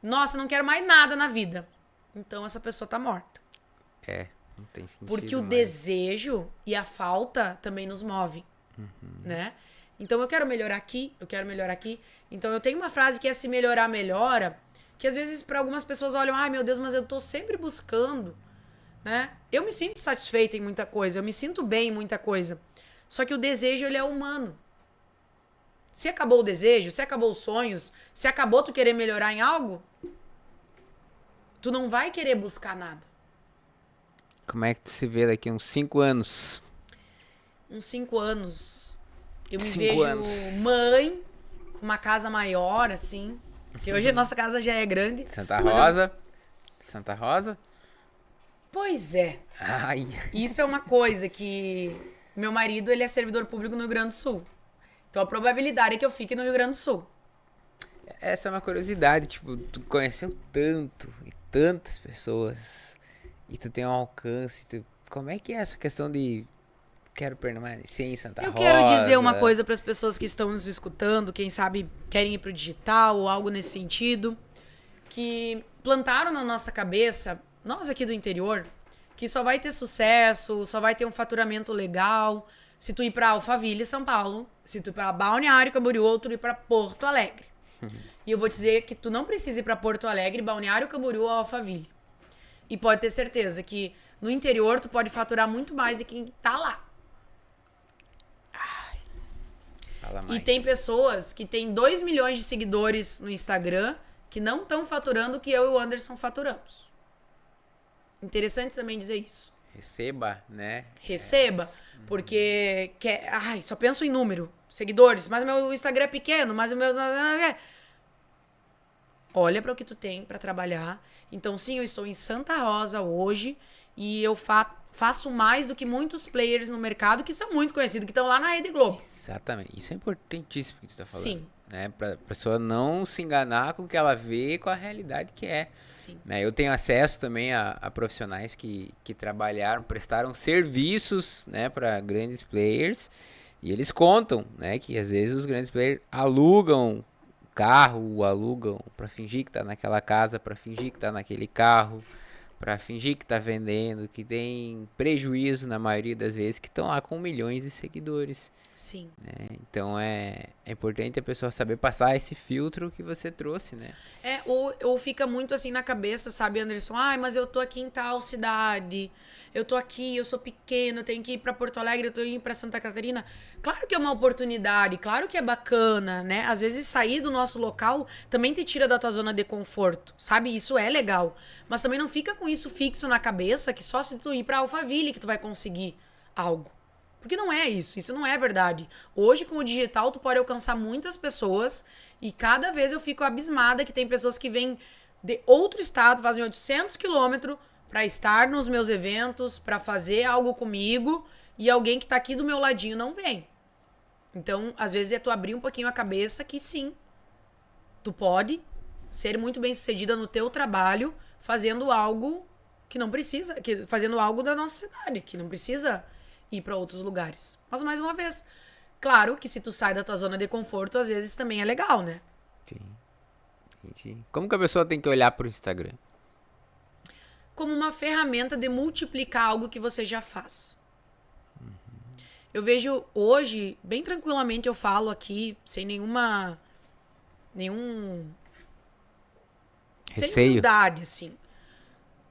nossa, não quero mais nada na vida. Então essa pessoa tá morta. Não tem sentido. Porque o desejo e a falta também nos movem, né? Então eu quero melhorar aqui, eu quero melhorar aqui. Então eu tenho uma frase que é se melhorar, melhora, que às vezes para algumas pessoas olham, ai meu Deus, mas eu tô sempre buscando, né? Eu me sinto satisfeita em muita coisa, eu me sinto bem em muita coisa. Só que o desejo, ele é humano. Se acabou o desejo, se acabou os sonhos, se acabou tu querer melhorar em algo, tu não vai querer buscar nada. Como é que tu se vê daqui uns 5 anos? Uns 5 anos. Eu me 5 vejo anos. mãe, com uma casa maior, assim. Porque hoje a nossa casa já é grande. Santa Rosa? Santa Rosa? Pois é. Ai. Isso é uma coisa que... Meu marido, ele é servidor público no Rio Grande do Sul. Então a probabilidade é que eu fique no Rio Grande do Sul. Essa é uma curiosidade, tipo, tu conheceu tanto e tantas pessoas e tu tem um alcance, como é que é essa questão de quero permanecer em Santa Rosa? Eu quero dizer uma coisa para as pessoas que estão nos escutando, quem sabe querem ir pro digital ou algo nesse sentido, que plantaram na nossa cabeça, nós aqui do interior, que só vai ter sucesso, só vai ter um faturamento legal se tu ir para Alphaville, São Paulo, se tu ir para Balneário Camboriú ou tu ir para Porto Alegre. E eu vou dizer que tu não precisa ir para Porto Alegre, Balneário Camboriú ou Alphaville. E pode ter certeza que no interior tu pode faturar muito mais de quem tá lá. Fala mais. E tem pessoas que têm 2 milhões de seguidores no Instagram que não estão faturando o que eu e o Anderson faturamos. Interessante também dizer isso. Receba, né? Receba, porque só penso em número, seguidores, mas o meu Instagram é pequeno, mas o meu... Olha para o que tu tem para trabalhar. Então, sim, eu estou em Santa Rosa hoje e eu faço mais do que muitos players no mercado que são muito conhecidos, que estão lá na Rede Globo. Exatamente. Isso é importantíssimo que tu tá falando. Sim. Né? Pra pessoa não se enganar com o que ela vê e com a realidade que é. Sim. Né? Eu tenho acesso também a profissionais que trabalharam, prestaram serviços, né, para grandes players e eles contam, né, que às vezes os grandes players alugam carro, alugam para fingir que tá naquela casa, para fingir que tá naquele carro, para fingir que tá vendendo, que tem prejuízo na maioria das vezes, que estão lá com milhões de seguidores. Sim. Né? Então é importante a pessoa saber passar esse filtro que você trouxe, né? Ou fica muito assim na cabeça, sabe, Anderson? Ai, mas eu tô aqui em tal cidade, eu tô aqui, eu sou pequeno, eu tenho que ir pra Porto Alegre, eu tenho que ir pra Santa Catarina. Claro que é uma oportunidade, claro que é bacana, né? Às vezes sair do nosso local também te tira da tua zona de conforto, sabe? Isso é legal. Mas também não fica com isso fixo na cabeça que só se tu ir pra Alphaville que tu vai conseguir algo. Porque não é isso não é verdade. Hoje, com o digital, tu pode alcançar muitas pessoas e cada vez eu fico abismada que tem pessoas que vêm de outro estado, fazem 800 quilômetros para estar nos meus eventos, para fazer algo comigo e alguém que tá aqui do meu ladinho não vem. Então, às vezes é tu abrir um pouquinho a cabeça que sim, tu pode ser muito bem sucedida no teu trabalho fazendo algo que não precisa, fazendo algo da nossa cidade, que não precisa ir para outros lugares. Mas, mais uma vez, claro que se tu sai da tua zona de conforto, às vezes também é legal, né? Sim. Como que a pessoa tem que olhar pro Instagram? Como uma ferramenta de multiplicar algo que você já faz. Eu vejo hoje, bem tranquilamente eu falo aqui, sem nenhum Receio. sem humildade, assim.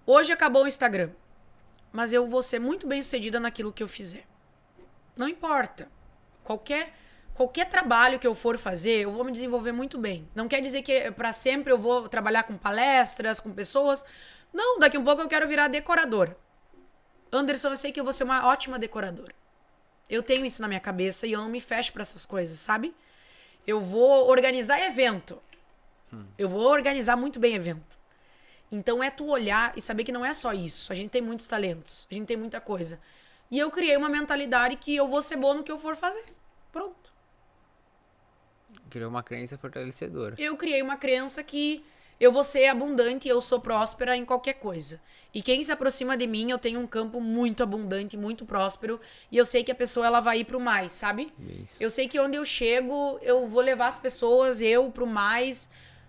Hoje acabou o Instagram. Mas eu vou ser muito bem sucedida naquilo que eu fizer. Não importa. Qualquer trabalho que eu for fazer, eu vou me desenvolver muito bem. Não quer dizer que para sempre eu vou trabalhar com palestras, com pessoas. Não, daqui a um pouco eu quero virar decoradora. Anderson, eu sei que eu vou ser uma ótima decoradora. Eu tenho isso na minha cabeça e eu não me fecho para essas coisas, sabe? Eu vou organizar evento. Eu vou organizar muito bem evento. Então é tu olhar e saber que não é só isso. A gente tem muitos talentos. A gente tem muita coisa. E eu criei uma mentalidade que eu vou ser boa no que eu for fazer. Pronto. Criou uma crença fortalecedora. Eu criei uma crença que eu vou ser abundante e eu sou próspera em qualquer coisa. E quem se aproxima de mim, eu tenho um campo muito abundante, muito próspero. E eu sei que a pessoa ela vai ir pro mais, sabe? Isso. Eu sei que onde eu chego, eu vou levar as pessoas, eu pro mais.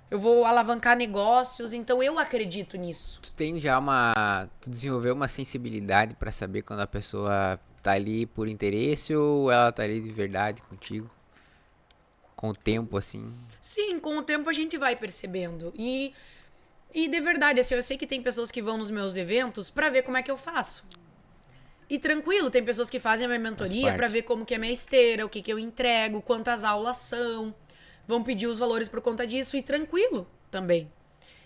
Eu vou alavancar negócios. Então eu acredito nisso. Tu tem já tu desenvolveu uma sensibilidade pra saber quando a pessoa tá ali por interesse ou ela tá ali de verdade contigo? Com o tempo, assim? Sim, com o tempo a gente vai percebendo. E de verdade, assim, eu sei que tem pessoas que vão nos meus eventos pra ver como é que eu faço. E tranquilo, tem pessoas que fazem a minha mentoria pra ver como que é a minha esteira, o que que eu entrego, quantas aulas são. Vão pedir os valores por conta disso e tranquilo também.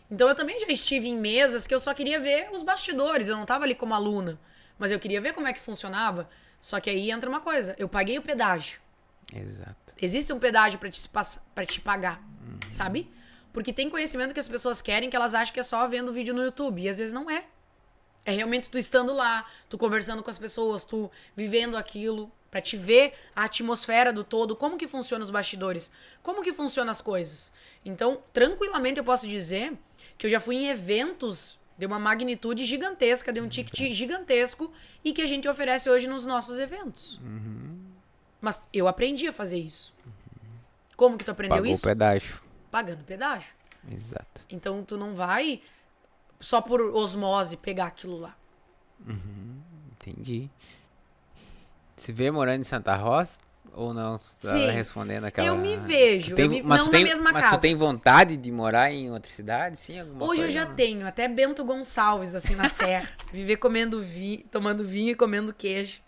Então eu também já estive em mesas que eu só queria ver os bastidores, eu não tava ali como aluna, mas eu queria ver como é que funcionava. Só que aí entra uma coisa, eu paguei o pedágio. Exato. Existe um pedágio pra te pagar, sabe? Porque tem conhecimento que as pessoas querem que elas acham que é só vendo vídeo no YouTube. E às vezes não é. É realmente tu estando lá, tu conversando com as pessoas, tu vivendo aquilo, pra te ver a atmosfera do todo, como que funciona os bastidores, como que funcionam as coisas. Então, tranquilamente eu posso dizer que eu já fui em eventos de uma magnitude gigantesca, de um ticket gigantesco e que a gente oferece hoje nos nossos eventos. Mas eu aprendi a fazer isso. Como que tu aprendeu Pagou isso? o pedágio. Pagando pedágio. Exato. Então tu não vai só por osmose pegar aquilo lá. Entendi. Se vê morando em Santa Rosa ou não? Você Sim. tá respondendo aquela... Eu me vejo. Mas não tu na mesma mas casa. tu tem vontade de morar em outra cidade? Sim, alguma Hoje coisa? eu já Não? tenho. Até Bento Gonçalves, assim, na serra. Viver tomando vinho e comendo queijo.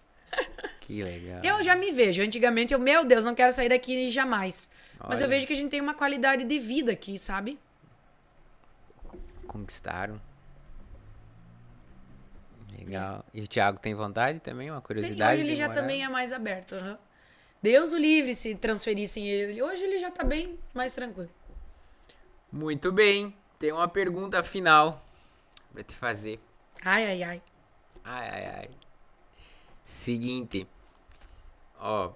Que legal. Eu já me vejo. Antigamente eu, meu Deus, não quero sair daqui jamais. Mas eu Olha. vejo que a gente tem uma qualidade de vida aqui, sabe? Conquistaram. Legal. E o Thiago tem vontade também? Uma curiosidade? Hoje ele de já morar? também é mais aberto. Aham. Deus o livre se transferissem ele. Hoje ele já tá bem mais tranquilo. Muito bem. Tem uma pergunta final pra te fazer. Ai, ai, ai. Ai, ai, ai. Seguinte. Ó.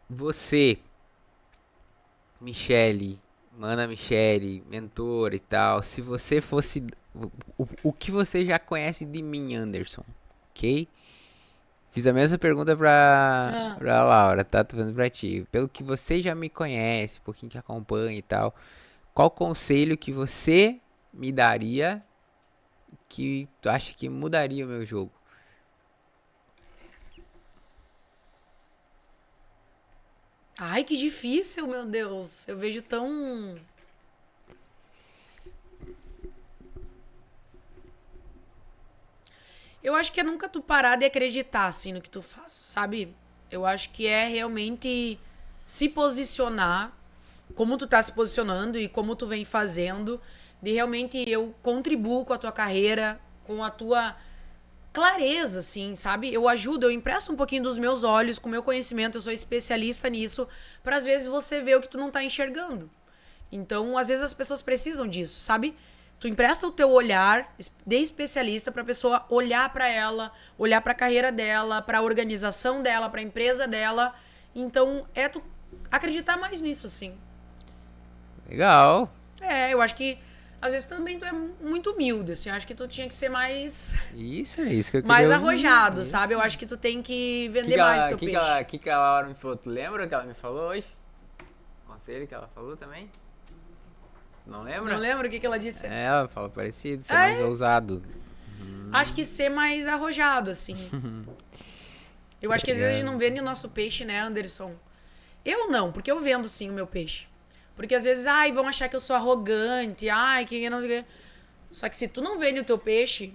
Você, Michele, Mana Michele, mentora e tal. Se você fosse... O que você já conhece de mim, Anderson? Ok? Fiz a mesma pergunta pra Laura, tá? Tô falando pra ti. Pelo que você já me conhece, um pouquinho que acompanha e tal. Qual conselho que você me daria que tu acha que mudaria o meu jogo? Ai, que difícil, meu Deus. Eu vejo tão... Eu acho que é nunca tu parar de acreditar, assim, no que tu faz, sabe? Eu acho que é realmente se posicionar como tu tá se posicionando e como tu vem fazendo, de realmente eu contribuo com a tua carreira, com a tua clareza, assim, sabe? Eu ajudo, eu empresto um pouquinho dos meus olhos, com o meu conhecimento, eu sou especialista nisso, para às vezes você ver o que tu não tá enxergando. Então, às vezes as pessoas precisam disso, sabe? Tu empresta o teu olhar de especialista pra pessoa olhar pra ela, olhar pra carreira dela, pra organização dela, pra empresa dela. Então, é tu acreditar mais nisso, assim. Legal. Eu acho que às vezes também tu é muito humilde, assim. Eu acho que tu tinha que ser mais Isso é isso que eu queria mais ouvir. arrojado, Isso. sabe? Eu acho que tu tem que vender mais o teu peixe. O que a Laura me falou? Tu lembra que ela me falou hoje? Conselho que ela falou também? Não lembra? Não lembro o que ela disse? Ela fala parecido, ser mais ousado. Acho que ser mais arrojado, assim. Eu acho que às vezes a gente não vende o nosso peixe, né, Anderson? Eu não, porque eu vendo sim o meu peixe. Porque às vezes, vão achar que eu sou arrogante, que eu não... Só que se tu não vende o teu peixe,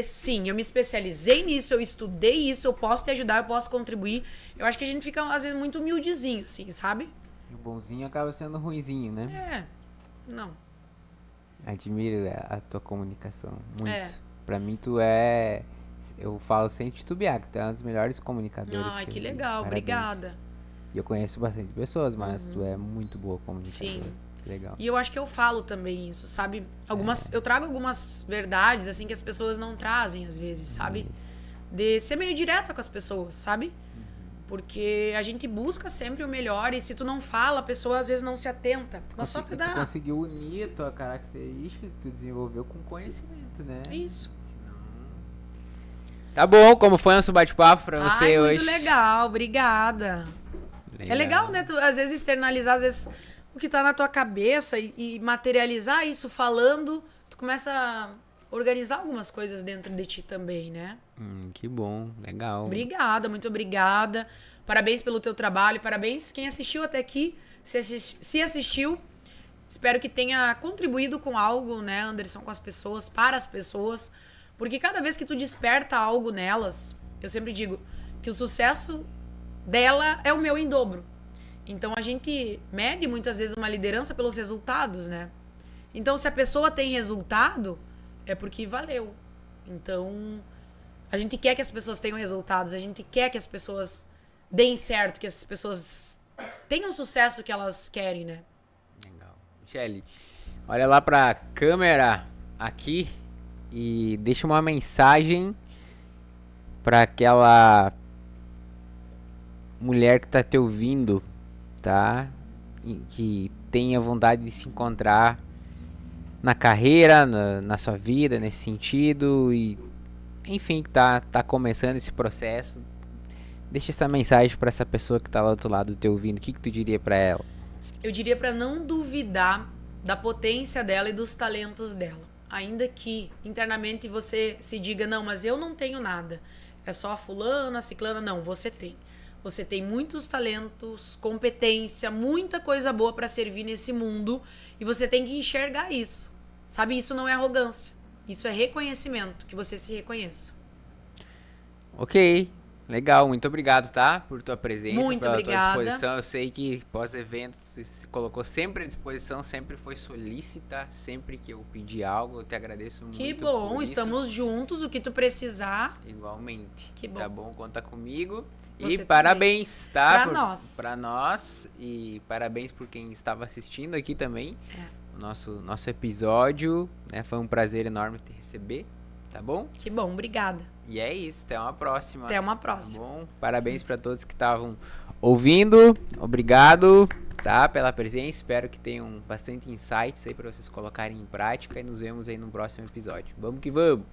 sim, eu me especializei nisso, eu estudei isso, eu posso te ajudar, eu posso contribuir. Eu acho que a gente fica, às vezes, muito humildezinho, assim, sabe? O bonzinho acaba sendo ruinzinho, né? Não. Admiro a tua comunicação, muito. É. Pra mim tu é... Eu falo sem titubear, que tu é uma das melhores comunicadoras. Ai, que eu vi. legal, Parabéns. obrigada. E eu conheço bastante pessoas, mas tu é muito boa comunicadora. Sim. Legal. E eu acho que eu falo também isso, sabe? Eu trago algumas verdades, assim, que as pessoas não trazem, às vezes, sabe? De ser meio direta com as pessoas, sabe? Porque a gente busca sempre o melhor e se tu não fala, a pessoa às vezes não se atenta. Mas só tu Tu dá. conseguiu unir a tua característica que tu desenvolveu com conhecimento, né? Isso. Senão... Tá bom, como foi nosso bate-papo pra você Ai, hoje? muito legal, obrigada. É legal, né? Tu, às vezes, externalizar, às vezes, o que tá na tua cabeça e materializar isso falando, tu começa a organizar algumas coisas dentro de ti também, né? Que bom, legal. Obrigada, muito obrigada. Parabéns pelo teu trabalho, parabéns quem assistiu até aqui, se assistiu. Espero que tenha contribuído com algo, né, Anderson, com as pessoas, para as pessoas. Porque cada vez que tu desperta algo nelas, eu sempre digo que o sucesso dela é o meu em dobro. Então a gente mede muitas vezes uma liderança pelos resultados, né? Então se a pessoa tem resultado, é porque valeu. Então a gente quer que as pessoas tenham resultados, a gente quer que as pessoas deem certo, que as pessoas tenham o sucesso que elas querem, né? Legal. Michele, olha lá pra câmera aqui e deixa uma mensagem pra aquela mulher que tá te ouvindo, tá? E que tenha vontade de se encontrar na carreira, na sua vida, nesse sentido e enfim, que tá começando esse processo. Deixa essa mensagem pra essa pessoa que tá lá do outro lado te ouvindo. O que tu diria pra ela? Eu diria pra não duvidar da potência dela e dos talentos dela. Ainda que internamente você se diga, não, mas eu não tenho nada. É só a fulana, a ciclana. Não, você tem. Você tem muitos talentos, competência, muita coisa boa pra servir nesse mundo. E você tem que enxergar isso. Sabe, isso não é arrogância. Isso é reconhecimento, que você se reconheça. Ok, legal, muito obrigado, tá? Por tua presença, Muito pela obrigada. tua disposição. Eu sei que pós-evento você se colocou sempre à disposição, sempre foi solícita, sempre que eu pedi algo, eu te agradeço muito. Que bom, por isso. estamos juntos, o que tu precisar. Igualmente. Que bom. Tá bom? Conta comigo. Você E parabéns, tá? Pra nós. Pra nós. E parabéns por quem estava assistindo aqui também. O nosso episódio, né? Foi um prazer enorme te receber, tá bom? Que bom, obrigada. E é isso, até uma próxima. Até uma próxima. Tá bom? Parabéns pra todos que estavam ouvindo. Obrigado, tá? Pela presença. Espero que tenham bastante insights aí pra vocês colocarem em prática. E nos vemos aí no próximo episódio. Vamos que vamos!